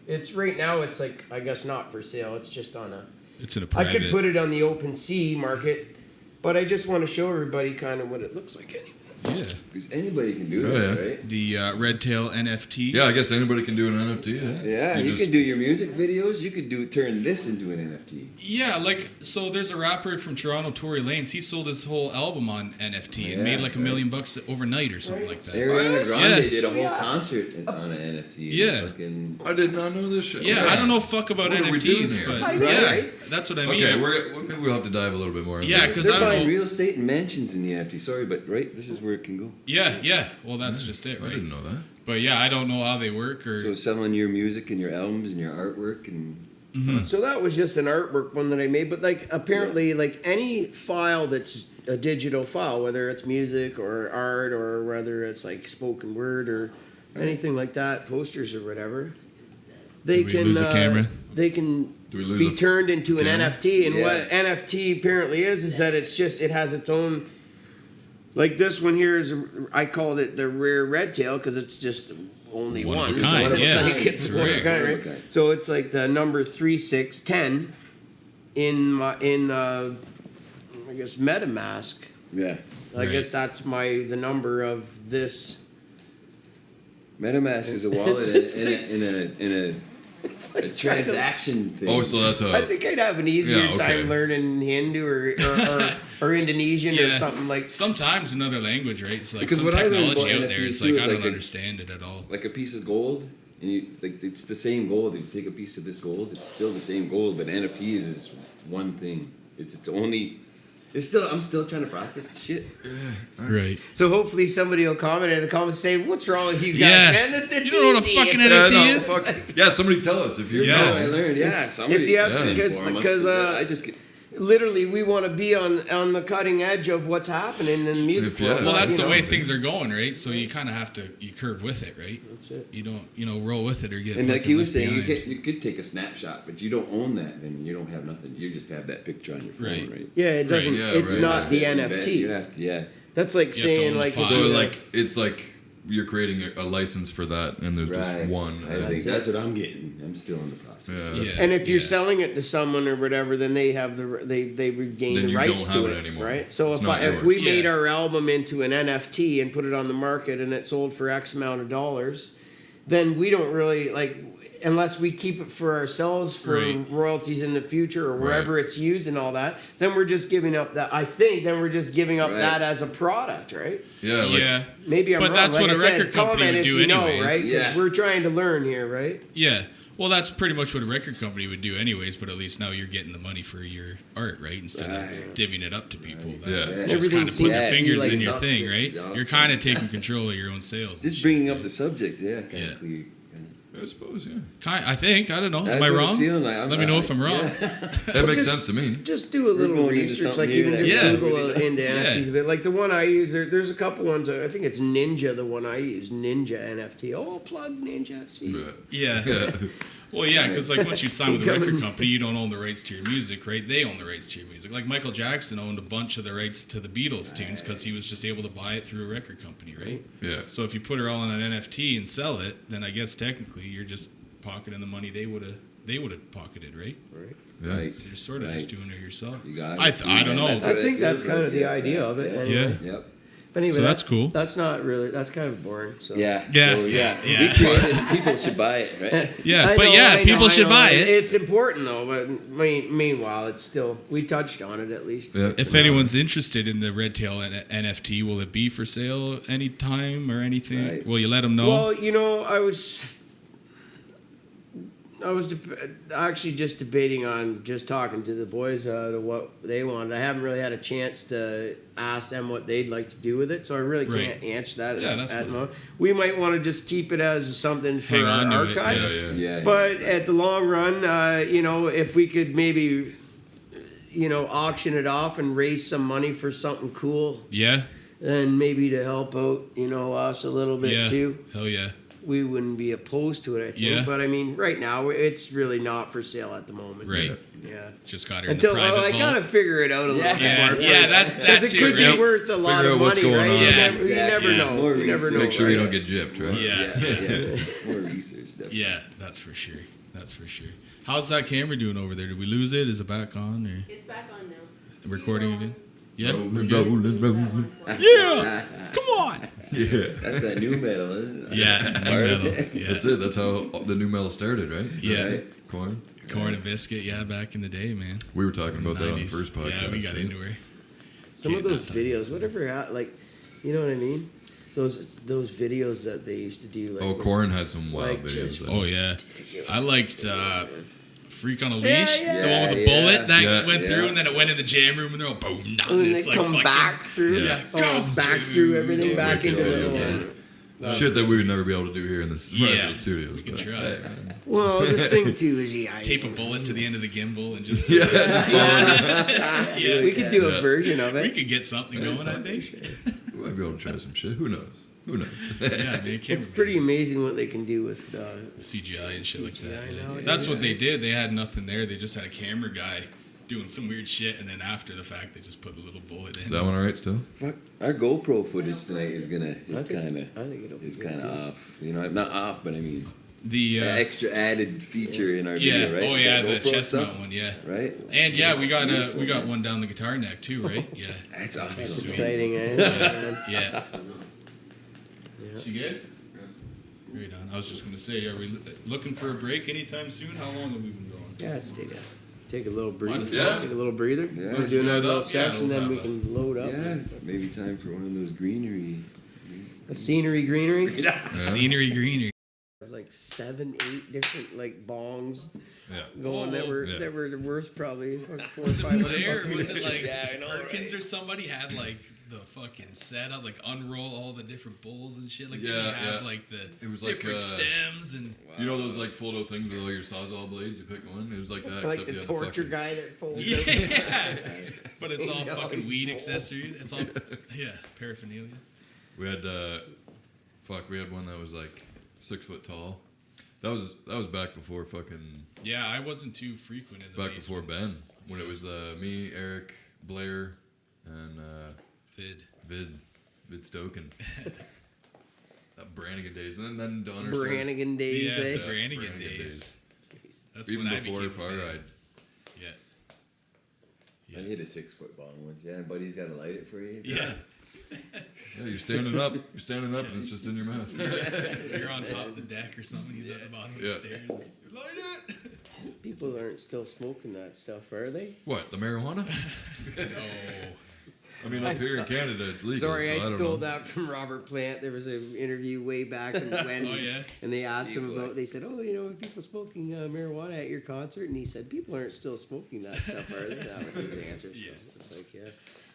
it's right now. It's like I guess not for sale. It's just on a. it's in a I private. could put it on the OpenSea market, but I just want to show everybody kind of what it looks like anyway. Yeah. Because anybody can do Oh, this, yeah. right? The Redtail NFT. Yeah, I guess anybody can do an NFT. Yeah, you just- can do your music videos. You could turn this into an NFT. Yeah, like so. There's a rapper from Toronto, Tory Lanez. He sold his whole album on NFT and Yeah, made like $1 right. million overnight or something like that. Ariana Grande Yes. did a whole Yeah. concert on an NFT. Yeah. Fucking, I did not know this shit. Yeah, Okay. I don't know fuck about What are we doing NFTs, here? but I know, yeah, right? that's what I mean. Okay, maybe we'll have to dive a little bit more. into Yeah, this. 'cause they're I don't buying know- real estate and mansions in the NFT. Sorry, but right, this is where it can go. Yeah. Well, that's just it, I right? didn't know that. But yeah, I don't know how they work or. So selling your music and your albums and your artwork and So that was just an artwork one that I made, but like apparently like any file that's a digital file, whether it's music or art or whether it's like spoken word or anything like that, posters or whatever, they Did we can lose the camera? they can Do we lose be a turned into an camera? NFT. And Yeah. what NFT apparently is that it's just it has its own. Like this one here is I called it the rare Redtail because it's just only One one. of a kind, so it's yeah. like it's one of a Rare. kind, One of a right? kind. So it's like the number 3610 in I guess MetaMask. yeah. I Right. guess that's the number of this. MetaMask is a wallet It's in a It's a like trying to- transaction thing. Oh, so that's I think I'd have an easier Yeah, okay. time learning Hindu or Indonesian or Yeah. something like. Sometimes another language, right? It's like Because some what I learned technology about out there. NFTs It's too like is I don't like a- understand it at all. like a piece of gold, and you like it's the same gold. If you take a piece of this gold, it's still the same gold. But NFTs is one thing. It's only. It's still. I'm still trying to process shit. Right. So hopefully somebody will comment in the comments and say, "What's wrong with you guys, Yeah. man? You don't know what a easy. fucking It's NFT easy." is? Yeah, somebody tell us if you Yeah. know. I learned. Yeah. Somebody. if you have some- because I just get. literally we want to be on the cutting edge of what's happening in the music If- yeah. world. Well, that's you the know? way things are going, right? So you kind of have to you curve with it, right? That's it. You don't roll with it or get. And like fucking he was left saying, behind. you could take a snapshot, but you don't own that. Then you don't have nothing. You just have that picture on your phone, Right. right? Yeah, it doesn't. yeah, it's right, not right. the You NFT. have to. Yeah. That's like You have to saying own the like file. So you know, like it's like you're creating a license for that, and there's just Right. one. I think that's what I'm getting. I'm still in the process. Yeah. Yeah. And if you're Yeah. selling it to someone or whatever, then they have they regain Then the you rights don't to have it, it anymore. right? So It's if not if yours. we made Yeah. our album into an NFT and put it on the market and it sold for X amount of dollars, then we don't really like unless we keep it for ourselves for Right. royalties in the future or Right. wherever it's used and all that. Then we're just giving up that. I think then we're just giving up Right. that as a product, right? Yeah, like, Yeah. Maybe I'm But wrong. that's like what I a said, record company comment would if do you know, anyways. right? 'Cause Yeah. we're trying to learn here, right? Yeah. Well, that's pretty much what a record company would do, anyways. But at least now you're getting the money for your art, right? Instead of divvying it up to people. That Yeah. Just Everything kind of put your seems fingers like in it's your up thing, to- right? yeah. You're kind of taking control of your own sales. and Just shit, bringing up right? the subject, yeah. Yeah. I suppose, yeah. I think. I don't know. That's Am I what I'm wrong? feeling like. Let me know if I'm wrong. That makes just- sense to me. Just do a little going into research, something like here even that just Yeah. Google into Yeah. NFTs a bit. Like the one I use, there's a couple ones. I think it's Ninja, the one I use, Ninja NFT. Oh, plug Ninja. See, Yeah. Yeah. Well, yeah, because like once you sign with a Coming- record company, you don't own the rights to your music, right? They own the rights to your music. Like Michael Jackson owned a bunch of the rights to the Beatles tunes because he was just able to buy it through a record company, right? Yeah. So if you put it all on an NFT and sell it, then I guess technically you're just pocketing the money they would have pocketed, right? Yeah. Right. So you're sort of just doing it yourself. You got it. I don't know. That's I what it think that's feels kind like, of the yeah. idea of it. Yeah. Anyway. Yep. But anyway, So that's cool. That's not really. That's kind of boring. So Yeah. Yeah. So, Yeah. We created. People should buy it, right? Yeah, I but know, yeah, I know, people I should know. buy it. It's important though. But meanwhile, it's still we touched on it at least. Yeah. If anyone's interested in the Redtail NFT, will it be for sale anytime or anything? Right. Will you let them know? Well, you know, I was actually just debating on just talking to the boys to what they wanted. I haven't really had a chance to ask them what they'd like to do with it, so I really Right. can't answer that Yeah, at that's the fine. moment. We might want to just keep it as something for Hang our on to it, archive. yeah. Yeah. But at the long run, you know, if we could maybe, you know, auction it off and raise some money for something cool, Yeah, then maybe to help out, you know, us a little bit yeah, too, hell yeah. we wouldn't be opposed to it, I think. Yeah. But I mean, right now, it's really not for sale at the moment. Right. Yeah. Just got her Until in the private I vault. gotta figure it out a little bit Yeah, more. yeah, that's that Because it too, could right? be worth a lot Figure of out what's money, going right? on. You Yeah, never, you never exactly. know. More You never know. Make sure you right? don't get gypped, right? Yeah, More research. Definitely. yeah, that's for sure. That's for sure. How's that camera doing over there? Did we lose it? Is it back on or It's back on now. recording again? Yeah. we're Rolling, good? rolling, rolling. Yeah. Come on. Yeah. That's that new metal, isn't it? Yeah. New metal. Yeah. That's it. That's how the new metal started, right? Yeah. Right. Corn. Corn and biscuit. Yeah, back in the day, man. We were talking about that on the 90s. first podcast. Yeah, we got right? into her. Some of Can't those not talk. videos, whatever, like, you know what I mean? Those videos that they used to do. Like, Oh, with- Corn had some wild Like, videos. just- though. Oh yeah. I liked Freak on a Yeah, Leash, yeah. the one with the Yeah, bullet that yeah. went through, Yeah. and then it went in the jam room, and they're all boom, And then it's they like come fucking, back through, Yeah. back through everything, back into the. Shit that we would never be able to do here in the Yeah. studios. We can but- try. Well, the thing too is, yeah, Tape a bullet to the end of the gimbal and just we could do a Yeah. version of we it. could get something going. I think. We might be able to try some shit. Who knows? Who knows? Yeah, they can't. It's pretty amazing what they can do with. CGI and shit like that. CGI yeah. nowadays. That's what they did. They had nothing there. They just had a camera guy doing some weird shit, and then after the fact, they just put a little bullet Is in. that one alright still? Fuck, our GoPro footage tonight is I kind think of it'll be good, kind too. of off. You know, not off, but I mean, The extra added feature in our yeah, video, right? oh yeah, That the GoPro chest stuff, mount one, yeah. right? And yeah, we got Beautiful, man. one down the guitar neck too, right? Yeah, That's awesome. It's Sweet. exciting, eh? yeah. She good? Right on. I was just gonna say, are we looking for a break anytime soon? How long have we been going? Yeah, let's take a little breather. Yeah. Take a little breather. Yeah. We'll do another little Yeah, session, no then we problem. can load up. Yeah, maybe time for one of those greenery. A scenery greenery. Scenery greenery. Like 7, 8 different like bongs Yeah. going that were Yeah. that were worth probably like $400 or Was it $500. Blair? Was it like Yeah, I know, Perkins right? or somebody had like the fucking setup, like unroll all the different bowls and shit? Like Yeah, they have yeah. like the It was like, different stems and You know those like fold-out things with all your sawzall blades? You pick one. It was like that. Like except the you had torture fucking, guy that folds yeah, but it's all Yeah, fucking weed balls. accessories. It's all paraphernalia. We had we had one that was like 6 foot tall. That was back before fucking Yeah, I wasn't too frequent in the back before basement. Ben, when it was me, Eric, Blair, and Vid Stoken. That Brannigan days, and then Donner started- Brannigan days, Yeah, eh? the Brannigan days. That's Even when I before became a Far fan. Ride. Yeah. I hit a 6-foot ball once. Yeah, and buddy's got to light it for you. Yeah. Yeah, you're standing up. You're standing up, and it's just in your mouth. You're on top of the deck or something. He's at the bottom of the Yeah. stairs. Light it! People aren't still smoking that stuff, are they? What, the marijuana? No. I mean, up here in Canada, it's legal. Sorry, so I I don't stole know. that from Robert Plant. There was an interview way back in when, Oh, yeah? and they asked him about. They said, "Oh, are people smoking marijuana at your concert?" And he said, "People aren't still smoking that stuff, are they?" That was his answer. So Yeah. it's like, yeah,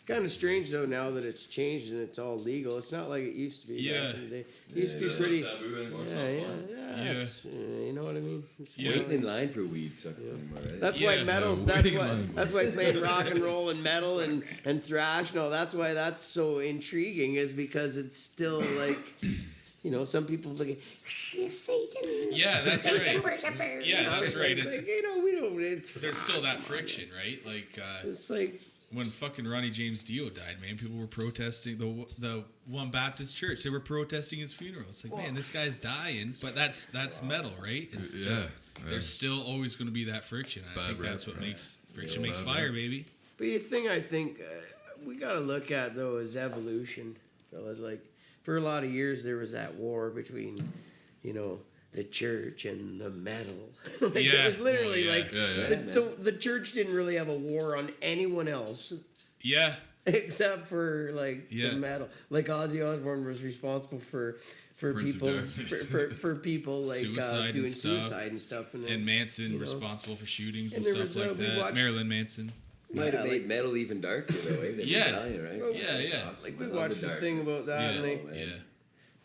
kind of strange though now that it's changed and it's all legal. It's not like it used to be. Yeah. Back in the day. It used to be pretty. Yeah. Yeah. It's, you know what I mean? It's Yeah. Waiting in line for weed sucks anymore, right? That's Yeah. why metals. Yeah, That's waiting why. line. That's why playing rock and roll and metal and thrash. No, that's why that's so intriguing. Is because it's still like, some people look at Satan. Yeah, that's Satan right. worshiper. Yeah, that's right. It's like, we don't. There's still that friction, right? Like It's like when fucking Ronnie James Dio died, man, people were protesting the one Baptist church. They were protesting his funeral. It's like, man, this guy's dying, but that's metal, right? It's Yeah, just, yeah. there's still always going to be that friction. I Bad think that's rep, what right. makes friction Yeah, makes bad fire, rep. baby. But the thing I think we got to look at though is evolution, fellas. Like for a lot of years there was that war between, the church and the metal. Like, Yeah. it was literally Oh, yeah. like Yeah. the church didn't really have a war on anyone else Yeah, except for like Yeah. the metal. Like Ozzy Osbourne was responsible for Prince of people Darkness. for people like Suicide and doing stuff. suicide and stuff. And, and Manson you know. responsible for shootings And and, there stuff was, like we that. watched- Marilyn Manson. Might have Yeah, made metal even darker though, eh? Than Yeah. Italian, right? Well, Yeah, That's yeah. awesome. like we I love watched the thing darkness. about that, and they. man. Yeah.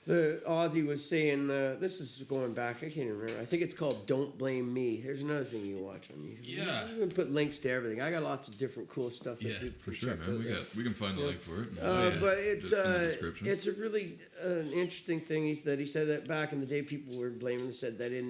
The Ozzy was saying, this is going back, I can't remember. I think it's called Don't Blame Me. There's another thing you can watch on YouTube. Yeah. I'm going to put links to everything. I got lots of different cool stuff that Yeah, people For can sure, check man. out. We can find the link for it. yeah. But it's Just in the description. it's a really an interesting thing. He said that back in the day, people were blaming. Said that in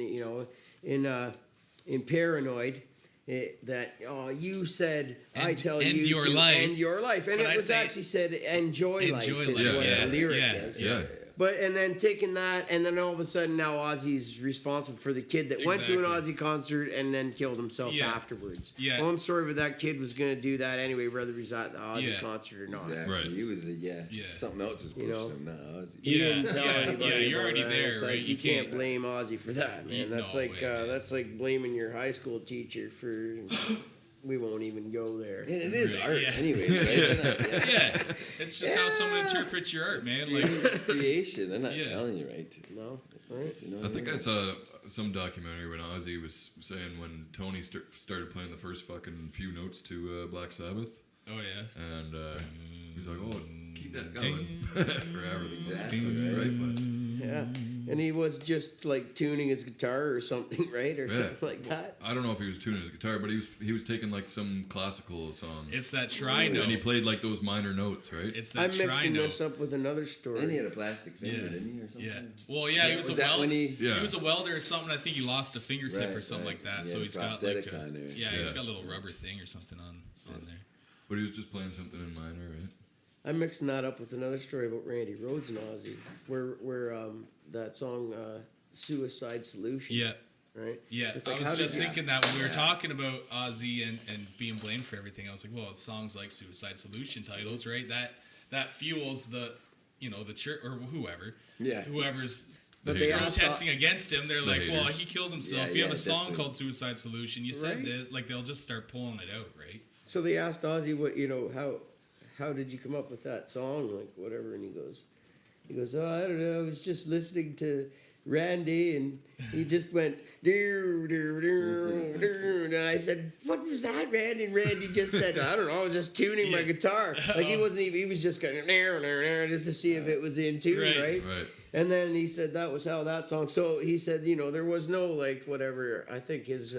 Paranoid, that you said I End- tell end you your to life. end your life, and But it I was say actually said enjoy life. enjoy Is life. what Yeah. the lyric Yeah. is. Yeah. But and then taking that, and then all of a sudden now Ozzy's responsible for the kid that went to an Exactly. Ozzy concert and then killed himself Yeah. afterwards. Yeah. Well, I'm sorry, but that kid was gonna do that anyway, whether he was at the Ozzy Yeah. concert or not. Exactly. Right. He was Yeah. something else was pushing him, not Ozzy. He Yeah, didn't tell yeah, anybody. yeah, you're about already that. there, It's right? like, You you can't can't- blame Ozzy for that, man. No That's way, man. that's like blaming your high school teacher for. We won't even go there. And it is Right, art, yeah. anyways, right? They're not- Yeah, it's just how someone interprets your art, man. Like, It's creation. They're not Yeah. telling you right. No, right? You know I what think mean? I saw some documentary when Ozzy was saying when Tony started playing the first fucking few notes to Black Sabbath, oh yeah, and he's like, "Oh, keep that going," forever. Exactly, right? But Yeah, and he was just like tuning his guitar or something, right, or Yeah. something like that. I don't know if he was tuning his guitar, but he was taking like some classical song, it's that try and he note. played like those minor notes, right? It's I'm that try mixing note. this up with another And he story. had a plastic finger, Yeah. didn't he, or something? Yeah. Well, yeah, he was, Was a that welder. when he- Yeah. He was a welder or something. I think he lost a fingertip Right, or something right. like that. He So had he's a got like prosthetic a, on there. yeah, he's Yeah. got a little rubber thing or something on there. But he was just playing something in minor, right? I'm mixing that up with another story about Randy Rhoads and Ozzy, where that song "Suicide Solution." Yeah. Right. Yeah, It's I like, was how did just you- thinking that when we were talking about Ozzy and being blamed for everything, I was like, well, it's songs like Suicide Solution titles, right? That fuels the, the church or whoever's But they asked, protesting against him. They're like, well, haters. he killed himself. Yeah, You have yeah, a song definitely. called Suicide Solution. You said Right. this. Like, they'll just start pulling it out, right? so they asked Ozzy, what, how did you come up with that song, like whatever, and he goes, oh, I don't know, I was just listening to Randy, and he just went, "Doo, doo, doo, doo," and I said, what was that, Randy? And Randy just said, I don't know, I was just tuning my guitar. Like, he wasn't even, he was just going, just to see if it was in tune, Right. right? Right. And then he said that was how that song, so he said, there was no, like, whatever, I think his,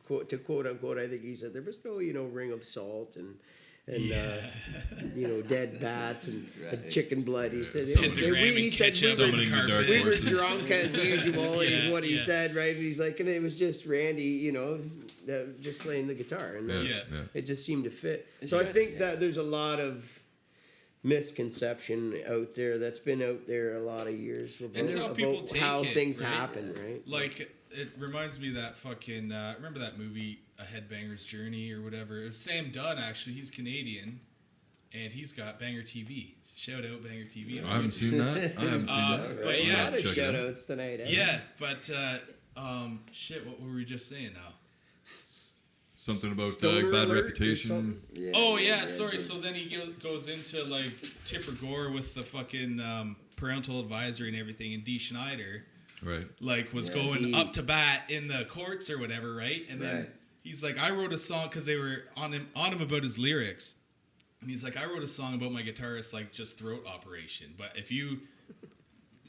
quote unquote, I think he said there was no, ring of salt and dead bats and Right. chicken blood. He said, Pentagram he and said ketchup So on many the dark carpet. we were horses. drunk as usual, is Yeah, what he yeah. said, right? And he's like, and it was just Randy, just playing the guitar, and Yeah. Yeah. Yeah. it just seemed to fit. It's So I good, think yeah. that there's a lot of misconception out there that's been out there a lot of years about, It's how people take how it, things right? happen, right? Like, it reminds me of that fucking, remember that movie, A Headbanger's Journey or whatever? It was Sam Dunn, actually. He's Canadian, and he's got Banger TV. Shout out Banger TV. I haven't seen that. I haven't seen that. But a yeah, lot of check it shout out. outs tonight. Eh? Yeah, but, shit, what were we just saying now? Something about Stoner bad alert or reputation. something? Yeah, Oh yeah, sorry. So then he goes into like Tipper Gore with the fucking parental advisory and everything, and Dee Schneider Right. like was Yeah, going Dee. up to bat in the courts or whatever, right? And then Right. he's like, I wrote a song because they were on him about his lyrics, and he's like, I wrote a song about my guitarist like just throat operation, but if you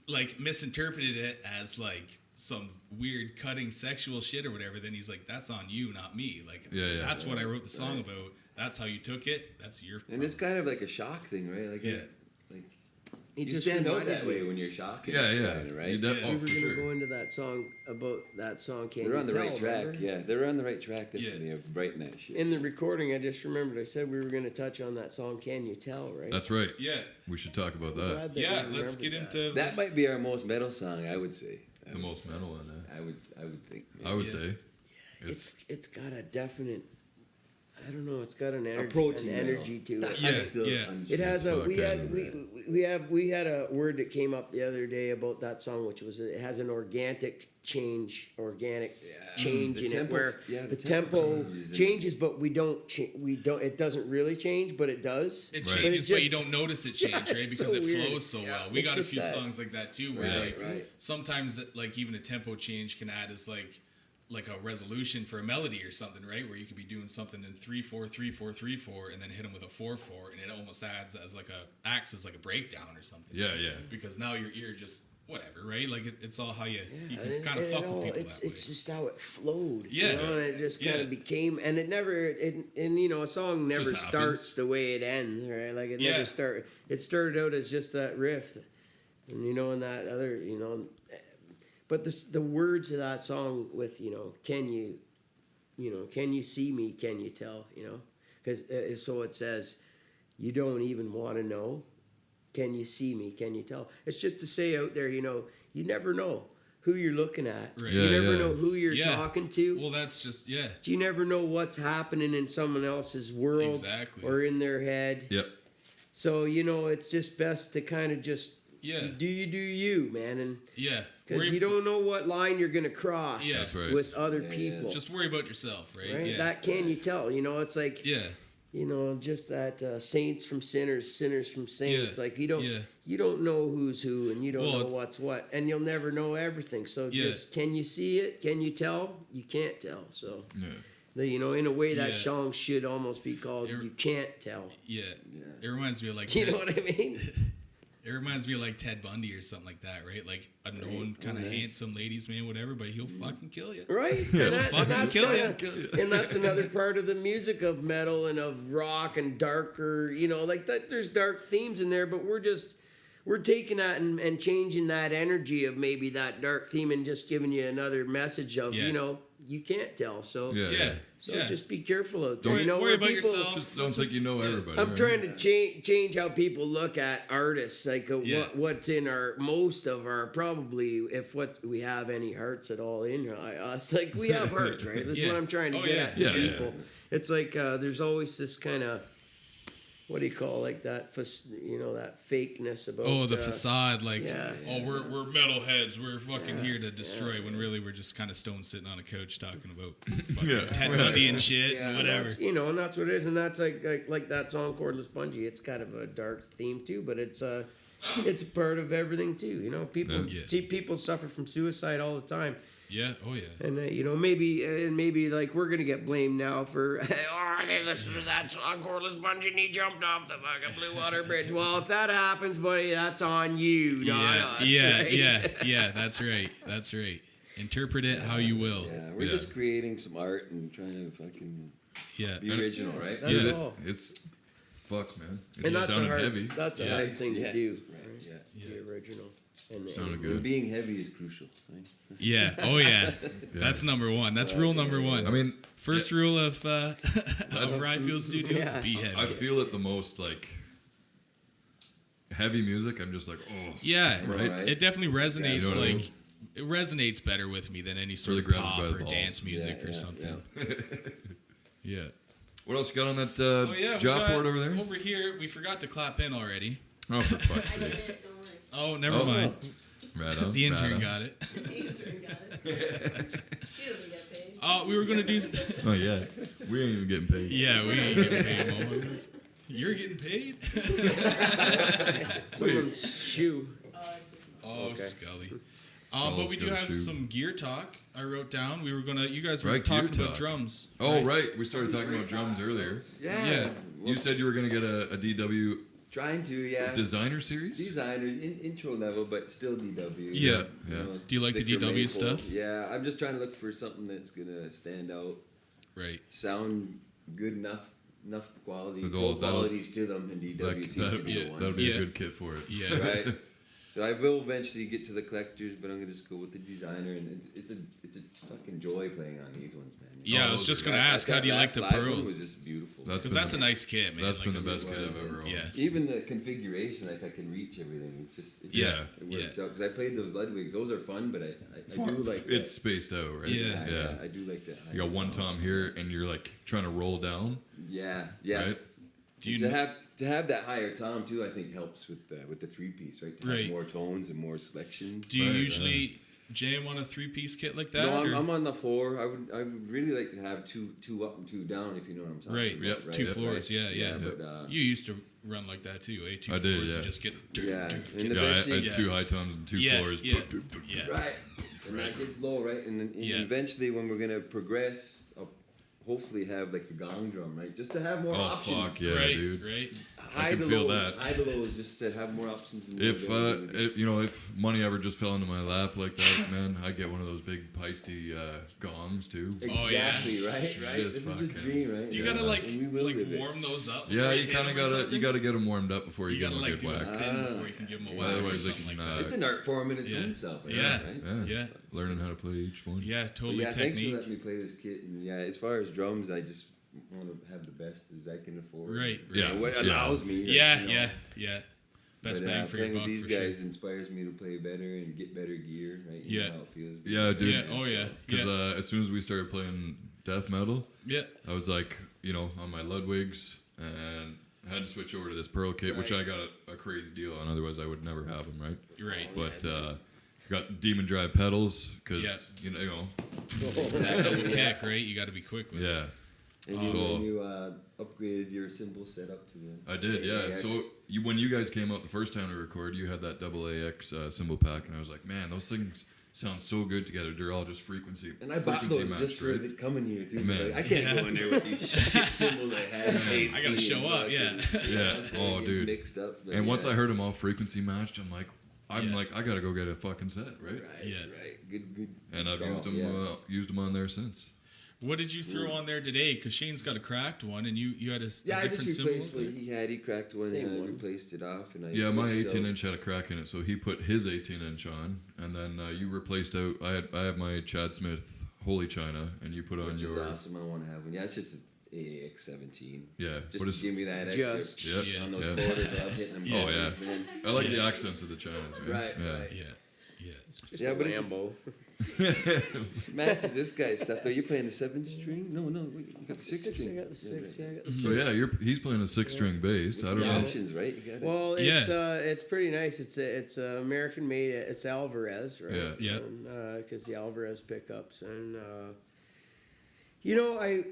like misinterpreted it as like some weird cutting sexual shit or whatever, then he's like, that's on you, not me. Like, Yeah. that's what I wrote the song about. That's how you took it. That's your And it's kind of like a shock thing, right? Like, Yeah. like He you just stand out reminded that me. way when you're shocked. Yeah, yeah. Kinda, right? You de- Yeah. oh, We were for going to sure. go into that song about that song. Can They're you on the tell? right track. Remember? Yeah, they're on the right track. Yeah. Definitely of writing that shit. In the recording, I just remembered I said we were going to touch on that song. Can you tell? Right. That's right. Yeah. We should talk about I'm that. glad that Yeah, we let's get remembered into That might be our most metal song, I would say. The most metal one. I would think. I would Yeah. say. It's got a definite. I don't know. It's got an Approaching energy to it. Yeah, I'm still yeah. It has a Fuck, we I had know we had a word that came up the other day about that song, which was it has an organic change change The in tempo- it where yeah, the the tempo tempo changes changes, but we don't it doesn't really change, but it does. It Right. changes, but you just- don't notice it change, Yeah, right? it's Because so it weird. flows so well. We It's got a just few that- songs like that too, where Right, like right. sometimes like even a tempo change can add as like a resolution for a melody or something, right? Where you could be doing something in 3/4, 3/4, 3/4, and then hit them with a 4/4, and it almost acts as like a breakdown or something. Yeah, yeah. Because now your ear just whatever, right? Like it's all how you Yeah, can and kind of it fuck all- with people it's that way. it's just how it flowed. Yeah. and it just kind Yeah. of became, and it never, a song never Just starts the way it ends, right? Like it Yeah. never start. It started out as just that riff, and and that other, but the words of that song with can you see me? Can you tell? Because so it says, you don't even want to know. Can you see me? Can you tell? It's just to say out there, you never know who you're looking at. Right. You Yeah, never yeah. know who you're Yeah. talking to. Well, that's just You never know what's happening in someone else's world Exactly. or in their head. Yep. So, it's just best to kind of just Yeah. do you, man. And yeah. because you don't know what line you're going to cross Yeah. That's right. with other Yeah, yeah. people. just worry about yourself, right? right? Yeah. That can you tell? It's like, yeah. just that saints from sinners, sinners from saints. Yeah. Like Yeah. you don't know who's who, and you don't Well, know it's- what's what, and you'll never know everything. So Yeah. just can you see it? Can you tell? You can't tell. So Yeah. in a way that Yeah. song should almost be called It- "You Can't Tell." Yeah. It reminds me of like Do you know what I mean? It reminds me of like Ted Bundy or something like that, right? Like a known kind of handsome ladies man, whatever, but he'll fucking kill you. Right? He'll fucking that's kill kinda- you. and that's another part of the music of metal and of rock and darker, like that. There's dark themes in there, but we're taking that and changing that energy of maybe that dark theme and just giving you another message of, Yeah. you can't tell. So, Yeah. Yeah. so yeah. just be careful out there. Worry where about people, yourself. Just don't think you know everybody. I'm right? trying to change how people look at artists, like Yeah. what's in most of our probably, if what we have any hearts at all in us, like we have hearts, right? That's Yeah. what I'm trying to Oh, get yeah. at to Yeah, yeah. people. It's like there's always this kind of, what do you call like that? That fakeness about. The facade, like, yeah. we're metalheads. We're fucking here to destroy. When really we're just kind of stoned sitting on a couch talking about fucking Ted Bundy and shit and whatever. That's, and that's what it is, and that's like that song "Cordless Bungee." It's kind of a dark theme too, but it's a part of everything too. People suffer from suicide all the time. Yeah. Oh yeah. And maybe like we're gonna get blamed now for they listened to that song "Cordless Bungee" and he jumped off the fucking Blue Water Bridge. Well, if that happens, buddy, that's on you, not us. Yeah. That's right. Interpret it how you will. Yeah, we're just creating some art and trying to fucking be original, right? That's all. It's fuck, man. It And just that's sounded heavy. That's a hard thing to do. Right. Yeah. The original. Sounded good. And being heavy is crucial. Right? Yeah. Oh yeah. That's number one. That's rule number one. I mean, first rule of Rye Field Studios: be heavy. I feel it the most like heavy music. I'm just like, oh. Yeah. Right. It definitely resonates. You know what I like mean? it resonates better with me than any sort Really of grabs pop by the or balls. dance music or something. Yeah. What else you got on that We job got board over there? Over here, we forgot to clap in already. Oh, for fuck's I did sake. it, don't worry. Oh, never mind. Right on. The intern right on. got it. The intern got it. She doesn't get paid. Oh, we were gonna do. Oh, yeah. We ain't even getting paid. Yeah, we ain't getting paid. Mo. You're getting paid? Someone's shoe. It's just Oh, Okay. Scully. Skulls But we do gotta have shoot. some gear talk. I wrote down. We were gonna. You guys were Right, talking gear about talk. drums. Oh, right. We started talking about drums earlier. Yeah. You said you were going to get a DW Trying to, yeah. designer series? Designers, intro level, but still DW. Yeah. Yeah. Do you like the thicker DW maple. stuff? Yeah, I'm just trying to look for something that's gonna stand out, Right. sound good enough quality, The goal, qualities to them, and DW seems to be the one. That'll be Yeah. a good kit for it. Yeah. Right. So I will eventually get to the collectors, but I'm gonna just go with the designer, and it's a fucking joy playing on these ones, man. Yeah, I was just gonna ask, how do you like the last live one pearls? was just beautiful. Because that's a nice kit, man. That's Like, been the it's- best kit I've ever owned. Yeah. Even the configuration, like I can reach everything. It's just it works out. Because I played those Ludwigs; those are fun, but I do like It's that. spaced out, right? Yeah. I do like that. You got one tom here, and you're like trying to roll down, Yeah. right? Do you To have that higher tom too, I think helps with the 3-piece, right? To have Right. more tones and more selections. Do you Right, usually jam on a 3-piece kit like that? No, or- I'm on the 4. I would really like to have two up and 2 down, if you know what I'm talking Right, about. yep, right? two floors, yeah. But, You used to run like that too, eh? Two I floors, did, you yeah. just get yeah, and the Yeah, I best thing, had 2 high toms and 2 floors. Yeah. right, and that gets low, right? And then Yeah. eventually, when we're gonna progress, I'll hopefully have like the gong drum, right? Just to have more Oh, options. fuck, yeah, right, dude. right. High can to feel lows, that. high to lows, just to have more options. And more If availability. if money ever just fell into my lap like that, man, I'd get one of those big peisty gongs too. Oh, yeah. Exactly, right? Just This is a fucking- dream, right? Do you Yeah. gotta like And we will live it. warm those up? Yeah, before you hit kind of them or gotta something? you gotta get them warmed up before you, You get gotta them a like good do a whack. spin before you can give them a whack or Otherwise, they something can, like that. It's an art form in its Yeah. own self. Yeah. Right? Yeah. Learning how to play each one. Yeah, But totally yeah, thanks for technique. letting me play this kit. And yeah, as far as drums, I just want to have the best as I can afford. Right. Yeah. What Yeah. allows me. Yeah, you know. yeah. Best But, bang for your playing buck with these for guys sure. inspires me to play better and get better gear. Right? You Yeah. know how it feels. Yeah, dude. Yeah, oh yeah. Because Yeah. as soon as we started playing death metal, Yeah. I was like, on my Ludwigs, and I had to switch over to this Pearl kit, which I got a crazy deal on. Otherwise, I would never have them, right? Right. But got Demon Drive pedals because Yeah. yeah. Double kick, right? You got to be quick with it. Yeah, And So- you upgraded your cymbal setup to the. I did. Yeah. AX. So when you guys came out the first time to record, you had that double AX cymbal pack, and I was like, man, those things sound so good together. They're all just frequency. And I bought those matched, just for right? this coming year too. Man. Like, I can't go in there with these shit cymbals I had. I gotta show up, yeah. Yeah. Oh, it's dude. Mixed up. But And once yeah. I heard them all frequency matched, I'm like, I Yeah. gotta go get a fucking set, right? Right. Yeah. Right. Good. And I've call, used them on there since. What did you throw on there today? Because Shane's got a cracked one, and you had a Yeah, I different just symbol. replaced what he had. He cracked one Same and I one. replaced it off. And I Yeah, my switched 18 out. inch had a crack in it, so he put his 18 inch on, and then you replaced out. I have my Chad Smith Holy China, and you put on Which is your awesome. I want to have one. Yeah, it's just an AX 17. Yeah, Just what to is- give me that Just- extra. Yep, On those yeah. quarters, I'm hitting them. Oh, yeah. quarters, man. I like the accents of the Chinas. Right, Yeah. right. Yeah, yeah. Just Yeah, a but it's- Lambo. Matches this guy's stuff though. You playing the 7th string? No, you got the 6th string. I got the 6. Yeah, I got the 6. So yeah, he's playing a 6-string bass. I don't know. Options, right? You got it. Well, it's pretty nice. It's American made. It's Alvarez, right? Yeah. Because the Alvarez pickups and you know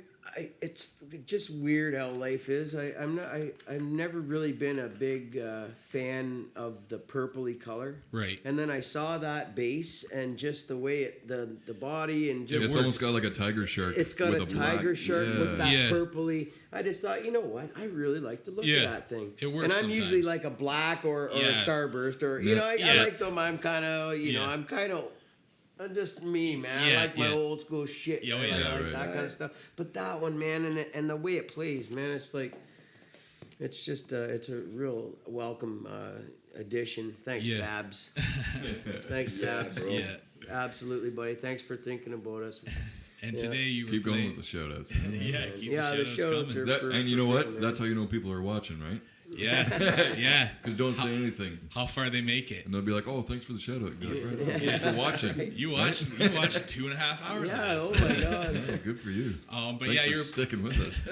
it's just weird how life is. I've never really been a big fan of the purpley color. Right. And then I saw that bass and just the way the body and just It's almost got like a tiger shark. it's got with a tiger black, shark with that Yeah. purpley. I just thought, you know what? I really like the look of that thing. It works and I'm usually sometimes. like a black or a starburst or you Yeah. know I Yeah. like them. I'm kind of I'm just me, man. Yeah, I like my yeah. old school shit. Yeah, man. yeah, I like right. that kind of stuff. But that one, man, and the way it plays, man, it's like, it's just, it's a real welcome addition. Thanks, Yeah. Babs. Thanks, Babs. bro. Yeah. Absolutely, buddy. Thanks for thinking about us. And Yeah. today you were Keep going playing. with the shout outs, man. Yeah, keep Yeah, the the shout-outs coming. are- That, for- and you for know what? free, man. That's how you know people are watching, right? Yeah, yeah. Because don't say anything. How far they make it. And they'll be like, "Oh, thanks for the shout out." You'd be like, right, thanks for watching. You watched 2.5 hours Yeah, of oh this. my God. Yeah, good for you. But Thanks yeah, for you're sticking with us.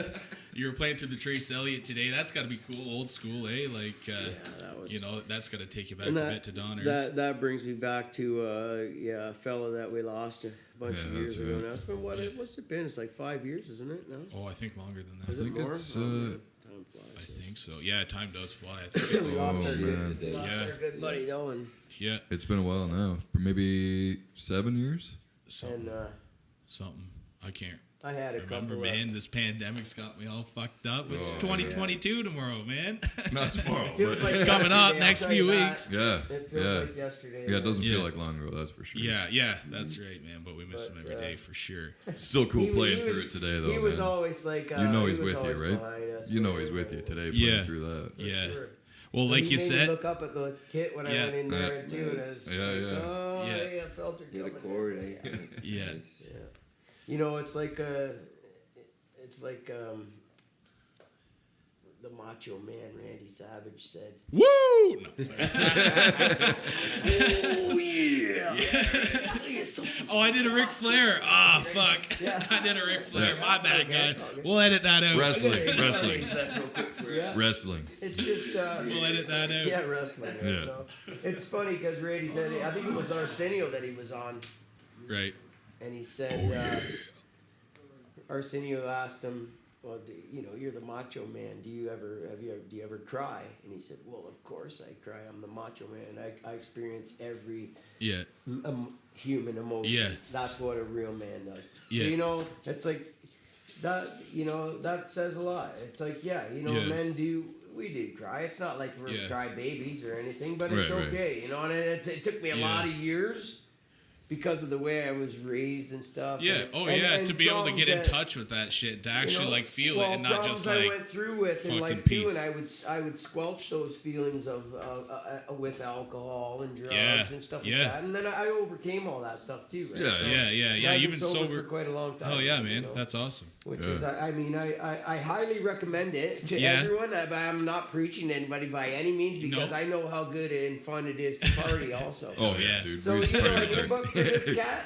you were playing through the Trace Elliott today. That's got to be cool, old school, eh? Like, that was- you know, that's got to take you back And a bit to Donner's. that brings me back to a fella that we lost a bunch of Yeah, years that's ago right. now. It's been what's it been? It's like 5 years, isn't it? No, Oh, I think longer than that. is it think more? it's, Oh, man, time I flies. think so. Yeah, time does fly. I think it's, We lost Oh, our man. good, lost Yeah. our good buddy though, and yeah, It's been a while now. Maybe 7 years. something. Something. I can't I had a remember, couple man. This pandemic's got me all fucked up. It's Oh, 2022 tomorrow, man. Not tomorrow. Feels but- like Coming up yesterday, next I'll tell few you that. weeks. yeah. It feels Yeah. like yesterday. Yeah, it doesn't Yeah. feel like long ago, that's for sure. Yeah, that's right, man. But we miss him But, every day for sure. Still cool He- playing he through was- it today, though. He was man. always like, You know he he's was with you, always right? behind us, You know man. he's with you today, Yeah. playing through that. Yeah. Sure. Well, like He you made me said, look up at the kit when I Yeah. went in there Yeah. too. And it's Yeah, like, yeah. Oh, Yeah. yeah, I felt her Get a coming. chord. Eh? yeah. Nice. Yeah. You know, it's like the Macho Man Randy Savage said. Woo! No, sorry. Oh yeah. Oh, I did a Ric Flair. Ah, fuck. I did a Ric Flair. My bad, guys. We'll edit that out. Wrestling. Yeah. Wrestling. It's just. We'll edit that out. Yeah, wrestling. Yeah. So, it's funny because Randy said, I think it was Arsenio that he was on, Right. and he said, Arsenio asked him, well, you're the Macho Man. Do you ever cry? And he said, well, of course I cry. I'm the Macho Man. I experience every Yeah. human emotion. Yeah. That's what a real man does. Yeah. So, it's like that, that says a lot. It's like, Yeah. men we do cry. It's not like we're Yeah. cry babies or anything, but it's Right, right. okay, and it took me a Yeah. lot of years because of the way I was raised and stuff. Yeah. and- Oh, and- yeah. and to be able to get in problems that, touch with that shit, to actually like feel it, and not just problems like I went through with in fucking life peace. too, and I would squelch those feelings of with alcohol and drugs Yeah, and stuff yeah. like that, and then I overcame all that stuff too. Right? Yeah, So, Yeah. I've You've been been sober sober. for quite a long time. Oh yeah, man. you know, That's awesome. which Yeah. is, I highly recommend it to Yeah. everyone. I'm not preaching to anybody by any means because No. I know how good and fun it is to party also. Oh, Yeah. yeah, dude. So, We used to party with your book for Darcy. this cat,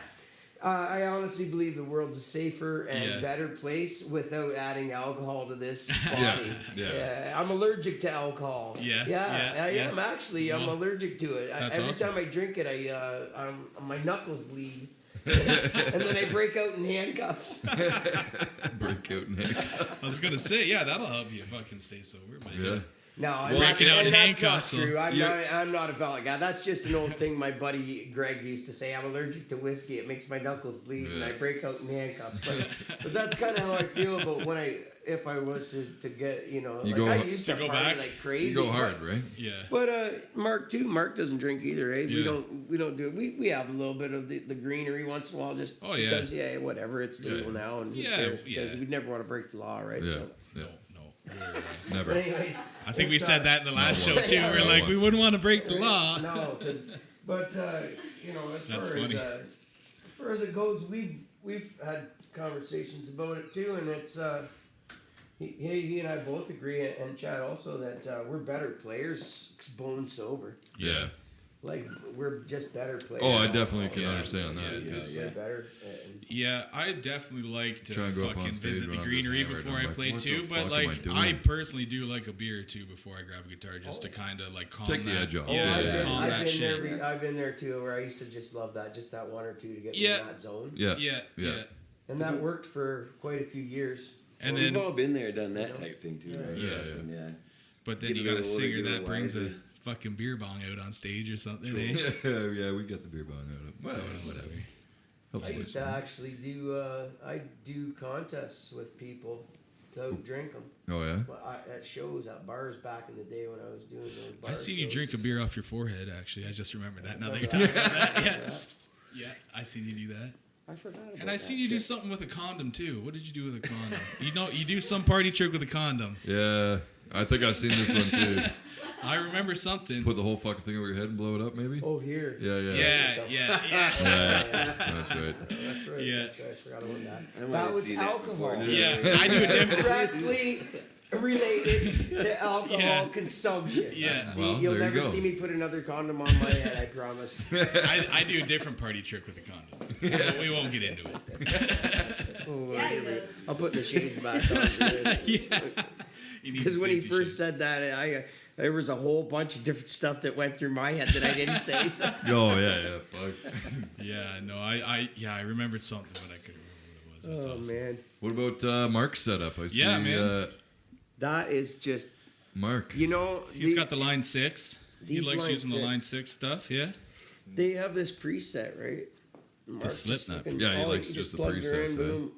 I honestly believe the world's a safer and Yeah. better place without adding alcohol to this body. yeah. I'm allergic to alcohol. Yeah, Yeah, yeah, I yeah. am actually. I'm Well, allergic to it. that's Every awesome. time I drink it, my knuckles bleed. And then I break out in handcuffs. Break out in handcuffs. I was gonna say, yeah, that'll help you fucking stay sober. But Yeah. No, Breaking out in that's handcuffs, not true. Yeah. I'm not a violent guy. That's just an old thing my buddy Greg used to say. I'm allergic to whiskey. It makes my knuckles bleed, and Yeah. I break out in handcuffs. But that's kind of how I feel about if I was to get, You like go- I used to to go party back? like crazy. You go hard, right? Yeah. But Mark too. Mark doesn't drink either, eh? Yeah. We don't do it. We have a little bit of the greenery once in a while, just Oh, yeah. because whatever, it's legal now, and who Yeah, cares? Because yeah. we'd never want to break the law, right? Yeah. So, Yeah. No. but Never. anyways, I think we it's, said that in the last show once. too. Yeah, We're right. like, we Once. wouldn't want to break the law. No, but as That's far funny. as far as it goes, we've had conversations about it too, and it's he and I both agree, and Chad also, that we're better players bone sober. Yeah. Like we're just better players. Oh, I definitely can understand that. Yeah, because We're better. Yeah, I definitely like to Try and go up fucking on stage visit the when I'm greenery just hammered, before I'm I like, play what too. the But fuck am like, I doing? I personally do like a beer or two before I grab a guitar, just to kind of like calm Take the that. edge off. Yeah, Yeah, just yeah, calm I've that been shit. there. I've been there too, where I used to just love that, just that one or two to get me Yeah. in that zone. Yeah. Yeah. And that worked for quite a few years. And We've then, all been there, done that type thing too, right? Yeah. Yeah. but then Get you a got a little older, singer get a that little brings a wiser. fucking beer bong out on stage or something. Eh? Yeah, we got the beer bong out. Well, Whatever. I hopefully used to soon. actually do I do contests with people to drink them. Oh yeah. At shows, at bars back in the day when I was doing those bar I seen you shows drink a and beer off your forehead. Actually, I just remember that. Now that you're Remember talking about that, stuff. yeah, I seen you do that. I forgot about And I that seen you do shit. something with a condom too. What did you do with a condom? You do some party trick with a condom. Yeah, I think I've seen this one too. I remember something. Put the whole fucking thing over your head and blow it up, maybe. Oh, here. Yeah. Yeah. Yeah, that's right. That's right. Yeah. That's right. I forgot about that. I might That have was seen it alcohol. before. Yeah, I do a different. Directly related to alcohol Yeah. consumption. Yeah. See, Well, you'll there you never go. see me put another condom on my head, I promise. I do a different party trick with a condom. We won't get into it. Oh, Yeah, he whatever. does. I'll put the shades back on for this. You need Because the when he safety first shit. said that, there was a whole bunch of different stuff that went through my head that I didn't say. So. Oh yeah. Fuck. Yeah, no, I remembered something, but I couldn't remember what it was. That's Oh awesome. man, What about Mark's setup? I see. Yeah, man. that is just Mark. He's got the line 6. He these likes line using the 6. line 6 stuff. Yeah. They have this preset, right? Mark just Slipknot. fucking- Yeah, he all likes you just the plug her presets, in, boom,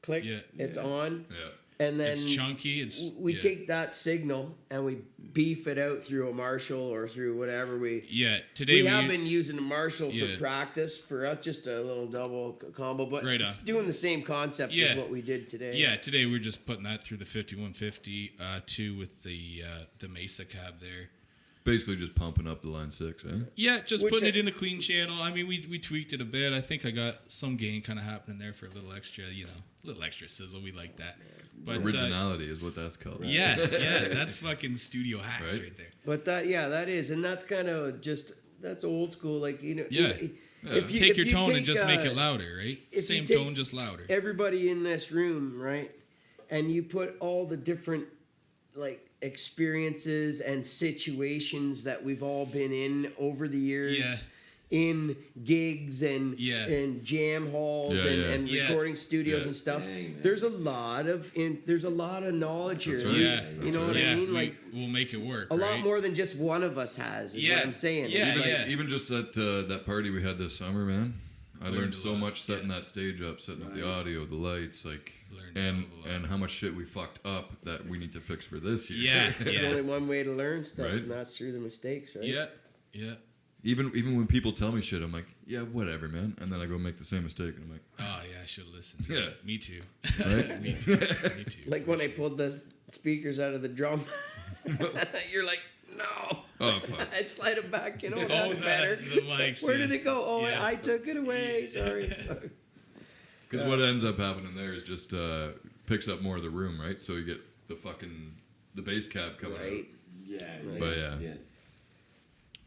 click, Yeah. it's on, Yeah. and then It's chunky. we yeah. take that signal and we beef it out through a Marshall or through whatever we. Yeah, today We have been using a Marshall Yeah. for practice for us, just a little double combo, but Right on. it's doing the same concept Yeah. as what we did today. Yeah, today we're just putting that through the 5150 too with the Mesa cab there. Basically just pumping up the line 6, eh? Yeah, just Which putting I- it in the clean channel. I mean, we tweaked it a bit. I think I got some gain kind of happening there for a little extra, a little extra sizzle. We like that. But Originality is what that's called. yeah, that's fucking studio hacks Right? right there. But that is, and that's kind of just that's old school. Like Yeah. if you Take if your you tone take, and just make it louder, right? if you Same take tone, just louder. everybody in this room, right, and you put all the different like experiences and situations that we've all been in over the years. In gigs and Yeah. and jam halls Yeah, and, yeah. and Yeah. recording studios Yeah. and stuff. Dang, man. There's a lot of knowledge here. That's right. Yeah. You know what yeah, I mean? Like we'll make it work. a lot right? more than just one of us has. Is Yeah. what I'm saying. Yeah, It's like, yeah. Even just that party we had this summer, man. I learned a so lot. much setting that stage up, setting up the audio, the lights, like, Learned a and hell of a lot. and how much shit we fucked up that we need to fix for this year. Yeah, There's yeah, only one way to learn stuff, Right. and that's through the mistakes, right? yeah, yeah. Even when people tell me shit, I'm like, yeah, whatever, man. And then I go make the same mistake, and I'm like, Oh yeah, I should have listened. Yeah. Me too. right? Me too. Me too. Like when I pulled the speakers out of the drum, you're like, no. Oh fuck. I slide it back. That's the- better. the mics, Where yeah. did it go? Oh, Yeah. I took it away. Sorry. Because what ends up happening there is just picks up more of the room, right? So you get the bass cab coming Right. Yeah. But yeah.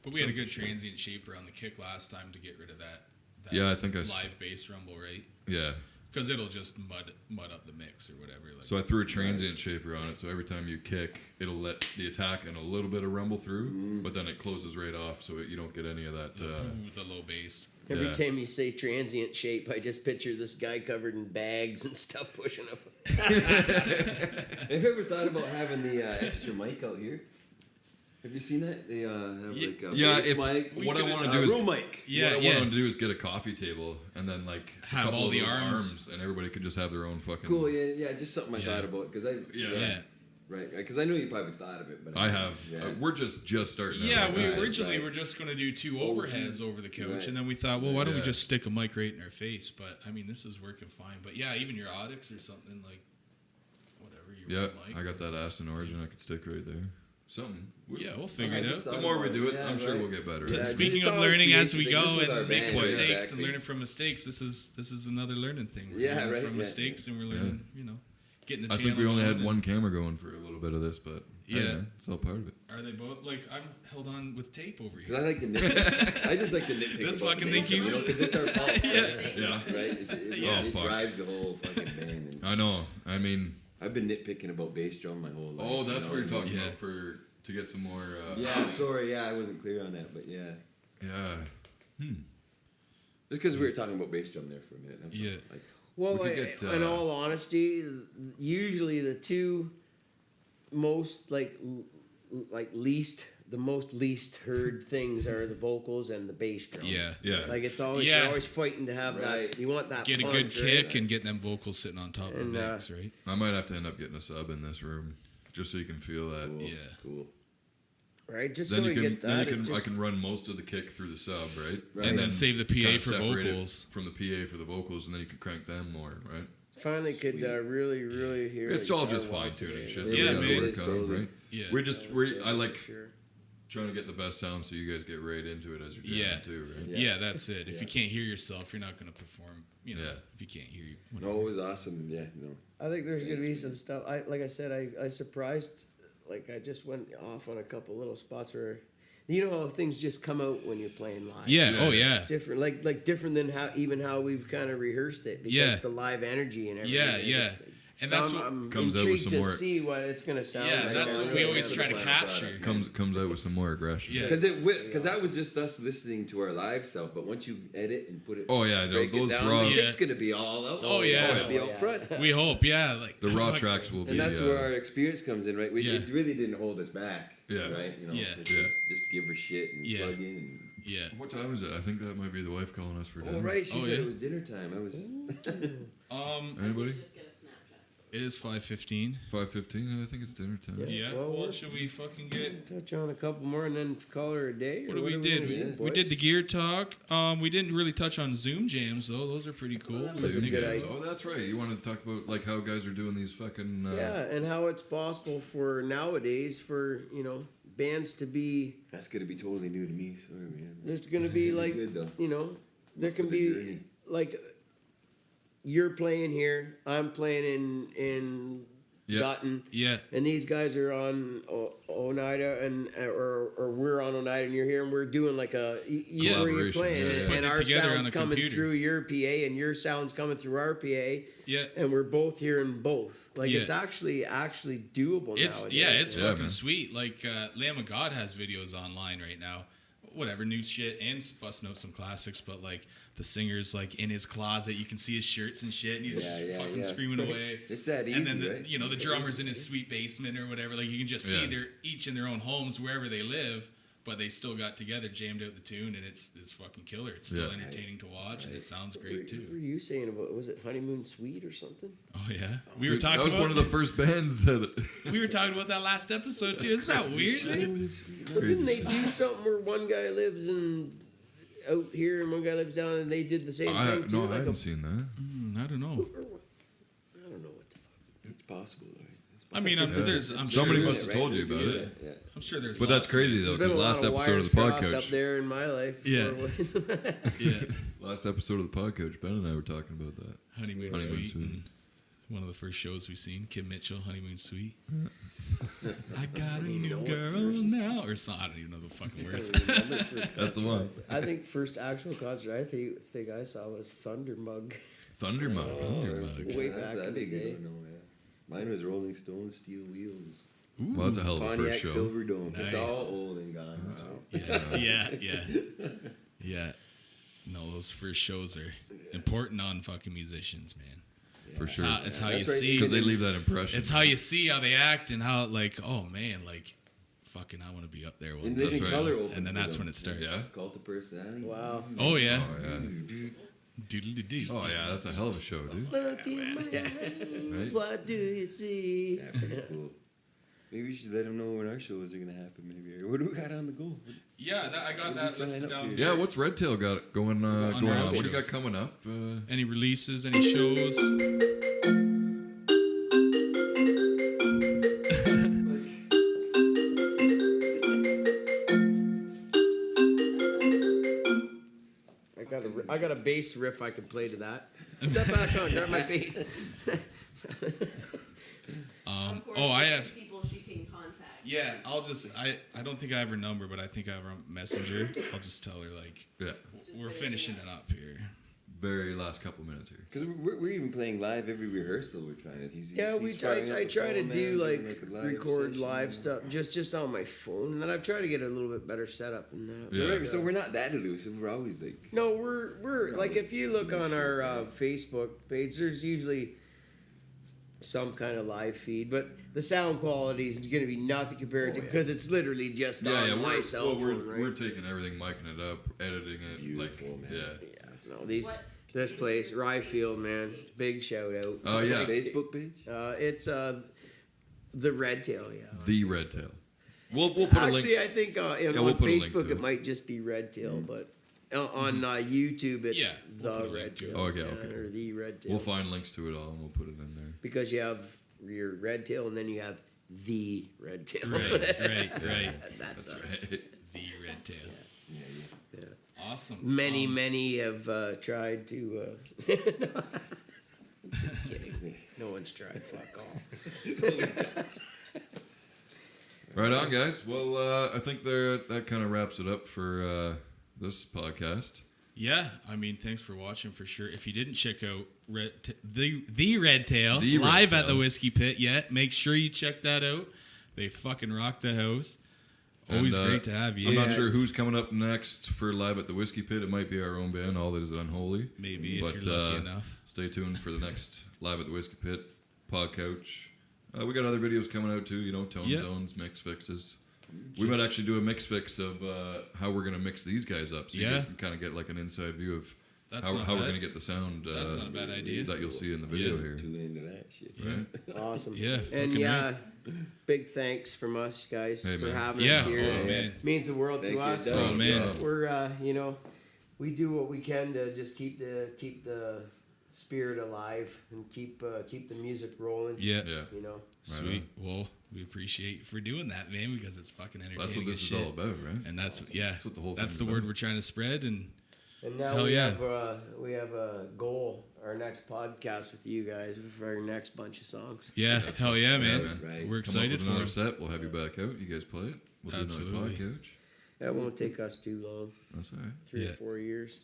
But we had a good transient shaper on the kick last time to get rid of that Yeah, I think I live bass rumble, right? out. Yeah. Because it'll just mud up the mix or whatever. Like, So I threw a transient shaper on it, so every time you kick, it'll let the attack and a little bit of rumble through, but then it closes right off, so you don't get any of that. the low bass. Every Yeah. time you say transient shape, I just picture this guy covered in bags and stuff pushing up. Have you ever thought about having the extra mic out here? Have you seen that? They have like a Yeah, bass if- mic. what I could- want to do is room mic. Yeah, what I yeah. want to do is get a coffee table and then like Have a couple all of the those arms. and everybody could just have their own fucking. Cool. Yeah. Just something I Yeah. thought about because I. Yeah. Right. Because I know you probably thought of it, but I have. Yeah. We're just starting. out Yeah, right we now. originally right. were just going to do two overheads over the couch, Right. and then we thought, well, why don't we Yeah. just stick a mic right in our face? But I mean, this is working fine. But yeah, even your Audix or something like whatever you Yeah, mic. I got that Aston Origin I could stick right there. Something. Yeah, we'll figure Okay, it just out. The more we do it, Yeah, I'm sure right. we'll get better. Yeah, at it. speaking it's of all learning a as we creative go thing. This is and our making band, mistakes exactly. and learning from mistakes, this is another learning thing. We're Yeah, learning right, from yeah. mistakes and we're learning, getting the I channel think we only on had and- one camera going for a little bit of this, but Yeah. man, it's all part of it. Are they both like I'm held on with tape over Because here? I like to nitpick. I just like to nitpick. This about fucking things, thing keeps- because it's our fault. Yeah. Right. It fuck. drives the whole fucking band. And I know. I mean, I've been nitpicking about bass drum my whole life. oh, that's what you're talking Yeah. about to get some more. Yeah, sorry. Yeah, I wasn't clear on that, but yeah. Yeah. Just because we were talking about bass drum there for a minute. That's Yeah. all. Like, Well, We could get, in all honesty, usually the two most the most least heard things are the vocals and the bass drum. Yeah. Yeah. Like it's always Yeah. you're always fighting to have Right. that. You want that Get a good punch, kick right? and get them vocals sitting on top of And, the mix, right? I might have to end up getting a sub in this room just so you can feel that. cool. Yeah. Cool. right? Just Then so you we can, get then that. you it can, just- I can run most of the kick through the sub, right? Right. And then save the PA kinda for separate it vocals. from the PA for the vocals, and then you can crank them more, right? finally could really hear. It's a all guitar just walk fine tuning today. shit. Yeah, that we man. gotta It's work on, totally- right? Yeah. I like Sure. trying to get the best sound so you guys get right into it as you're jamming Yeah. too, right? Yeah, that's it. If Yeah. you can't hear yourself, you're not going to perform. You know, Yeah. if you can't hear you. No, it was awesome. Yeah, no. I think there's gonna be some stuff. Like I said, I surprised. Like I just went off on a couple little spots where, you know how things just come out when you're playing live. Yeah. Yeah. Oh, yeah. Different, like different than how we've kind of rehearsed it. Because Yeah. the live energy and everything. Yeah, I yeah. just- And so that's I'm, what I'm comes out with intrigued some to more- see what it's gonna sound Yeah, like. that's I what don't we know. always try to Plan capture. product. Comes out with some more aggression. Yeah. Because that was just us listening to our live self. But once you edit and put it, Oh yeah, break those it down, raw, the Yeah. kick's gonna be all out. Oh, yeah. It's gonna be Oh, out yeah. front. We hope, yeah. Like the raw like- tracks will be. And that's where our experience comes in, right? Yeah. It really didn't hold us back. Yeah. Right? You know, Yeah. it's Yeah. just give her shit and Yeah. plug in. Yeah. What time is it? I think that might be the wife calling us for dinner. Oh, right. She Oh, said yeah. it was dinner time. I was. Anybody? Just get a Snapchat. So. It is 5:15. 5:15. I think it's dinner time. Yeah. Yeah. Well, Well, we're- should we fucking get? Touch on a couple more and then call her a day. What or do we are did? gonna We, do, we boys? did the gear talk. We didn't really touch on Zoom jams though. Those are pretty cool. that was a Listening good to- idea. Oh, that's right. You wanted to talk about like how guys are doing these fucking. Yeah, and how it's possible for nowadays for bands to be. That's gonna be totally new to me. Sorry, man. There's gonna be It'll be like good, though. there For can the be journey. like you're playing here, I'm playing in Yeah. Dutton. Yeah. And these guys are on Oneida, or we're on Oneida, and you're here, and we're doing like a where you're Collaboration, playing, yeah, Just yeah. putting and it our together on sound's a coming computer. through your PA, and your sound's coming through our PA, Yeah. and we're both hearing both. Like Yeah. it's actually doable It's nowadays. it's Yeah, fucking man. sweet. Like Lamb of God has videos online right now. Whatever new shit and busting out some classics, but like the singer's like in his closet, you can see his shirts and shit, and he's Yeah, fucking yeah. screaming away. It's that easy, And then right? the drummer's in his sweet basement or whatever. Like you can just see Yeah. they're each in their own homes wherever they live, but they still got together, jammed out the tune, and it's fucking killer. It's still Yeah. entertaining to watch, and it sounds What great too. were you saying about? Was it Honeymoon Suite or something? Oh yeah, we were Dude, talking that was about one of the first bands that. we were talking about that last episode too. Isn't that weird? But didn't they do something where one guy lives out here and one guy lives down, and they did the same thing too? No, I like haven't seen that. I don't know. I don't know what the fuck. It's possible, right? I mean, I'm Yeah. sure Somebody there's- must have told you about it. Yeah. I'm sure there's. But that's lots crazy though, There's been because a lot last of episode wires of the crossed up PodCouch, there in my life. Yeah. For- Yeah, last episode of the PodCouch, Ben and I were talking about that. honeymoon, Honeymoon suite. Suite. And one of the first shows we've seen, Kim Mitchell, honeymoon suite. I got a new girl now, or something. I don't even know the fucking words. That's the one. I think first actual concert I think I saw was Thundermug. Thundermug. Thundermug. Way Yeah, back that'd in be the good day. to know, yeah. Mine was Rolling Stones, Steel Wheels, Well, that's a hell of a Pontiac first show. Silver Dome. It's Nice. all old and gone. now. Yeah. No, those first shows are important on fucking musicians, man. For sure. It's how you That's right, see. Because they leave that impression. It's how you see how they act and how like, oh man, like, fucking, I want to be up there one And day. Living right. Color opened And then for that's them. when it starts. Yeah. Cult of Personality. Wow. Oh yeah. Oh yeah. Doodle-doo-doo. Oh yeah, that's a hell of a show, dude. Look in my eyes, Right? what do you see? Yeah, pretty cool. Maybe we should let them know when our shows are gonna happen. Maybe. Or what do we got on the go? Yeah, I got that Flying listed up down. here. Yeah, what's Redtail got going On going our on? What do you shows. got coming up? Any releases? Any shows? I got a bass riff I can play to that. Put that back on. Grab my bass. Of course, I there's have. people she can contact. Yeah, I'll just I don't think I have her number, but I think I have her on Messenger. I'll just tell her like, Yeah. we're finishing it up here. Very last couple minutes here. Because we're even playing live every rehearsal. We're trying to. I try to do like a live record session. live stuff just on my phone, and then I've tried to get a little bit better setup than that. Yeah. So we're not that elusive. We're always like. No, we're like if you look on our Facebook page, there's usually some kind of live feed, but the sound quality is going to be nothing compared to because it's literally just on my cell phone, right? We're taking everything, micing it up, editing it. Beautiful, man. Yeah. No, this place, Rye Field, man, big shout out. Oh yeah. Facebook page. It's the Redtail, yeah. The Redtail. We'll put a link. Actually, I think we'll on put a link Facebook to it it. might just be Redtail, but on YouTube it's Yeah, the we'll put a link to Redtail. it. Okay, yeah, okay. Or the Redtail. We'll find links to it all and we'll put it in there. Because you have your Redtail and then you have the Redtail. Right. That's That's us. right. The Redtail. Yeah. Awesome. Many have tried to. Just kidding. No one's tried. Fuck off. Right on, guys. Well, I think that kind of wraps it up for this podcast. Yeah, I mean, thanks for watching for sure. If you didn't check out the Redtail The live Redtail. at the Whiskey Pit yet, make sure you check that out. They fucking rock the house. Always And, great to have you. I'm not sure who's coming up next for live at the Whiskey Pit. It might be our own band, All That Is Unholy. Maybe But, if you're lucky enough. Stay tuned for the next live at the Whiskey Pit, PodCouch. We got other videos coming out too, tone Yeah. zones, mix fixes. We might actually do a mix fix of how we're going to mix these guys up so you guys can kind of get like an inside view of That's how not we're bad. going to get the sound That's not a bad idea. that you'll see in the video Yeah. here. Tune into that shit. Right? Awesome. Yeah, And fucking yeah, big thanks from us guys Hey, for man. having Yeah, us here. oh, man. Means the world Thank to you, us. Doug. Oh, man. We're we do what we can to just keep the spirit alive and keep the music rolling. Yeah. Yeah. Sweet. Well, we appreciate you for doing that, man, because it's fucking entertaining. That's what this as is shit. all about, right? And that's That's what the whole that's thing's the word about. we're trying to spread. And And now Hell we yeah. have a goal. Our next podcast with you guys for our next bunch of songs. yeah, hell yeah, man. man. Right. We're Come up excited with for another it. set. We'll have you back out. You guys play it. We'll do another Absolutely. PodCouch. That won't take us too long. That's all right. 3 Yeah. or 4 years.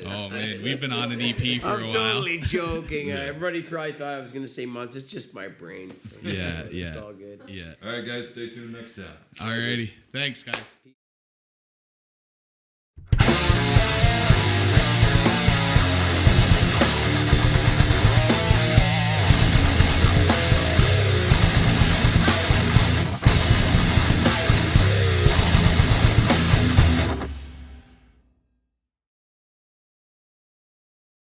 Oh man, we've been on an EP for I'm a while. totally joking. Everybody probably thought I was going to say months. It's just my brain. Yeah, It's yeah. all good. Yeah. All right, guys. Stay tuned next time. Alrighty. Thanks, guys.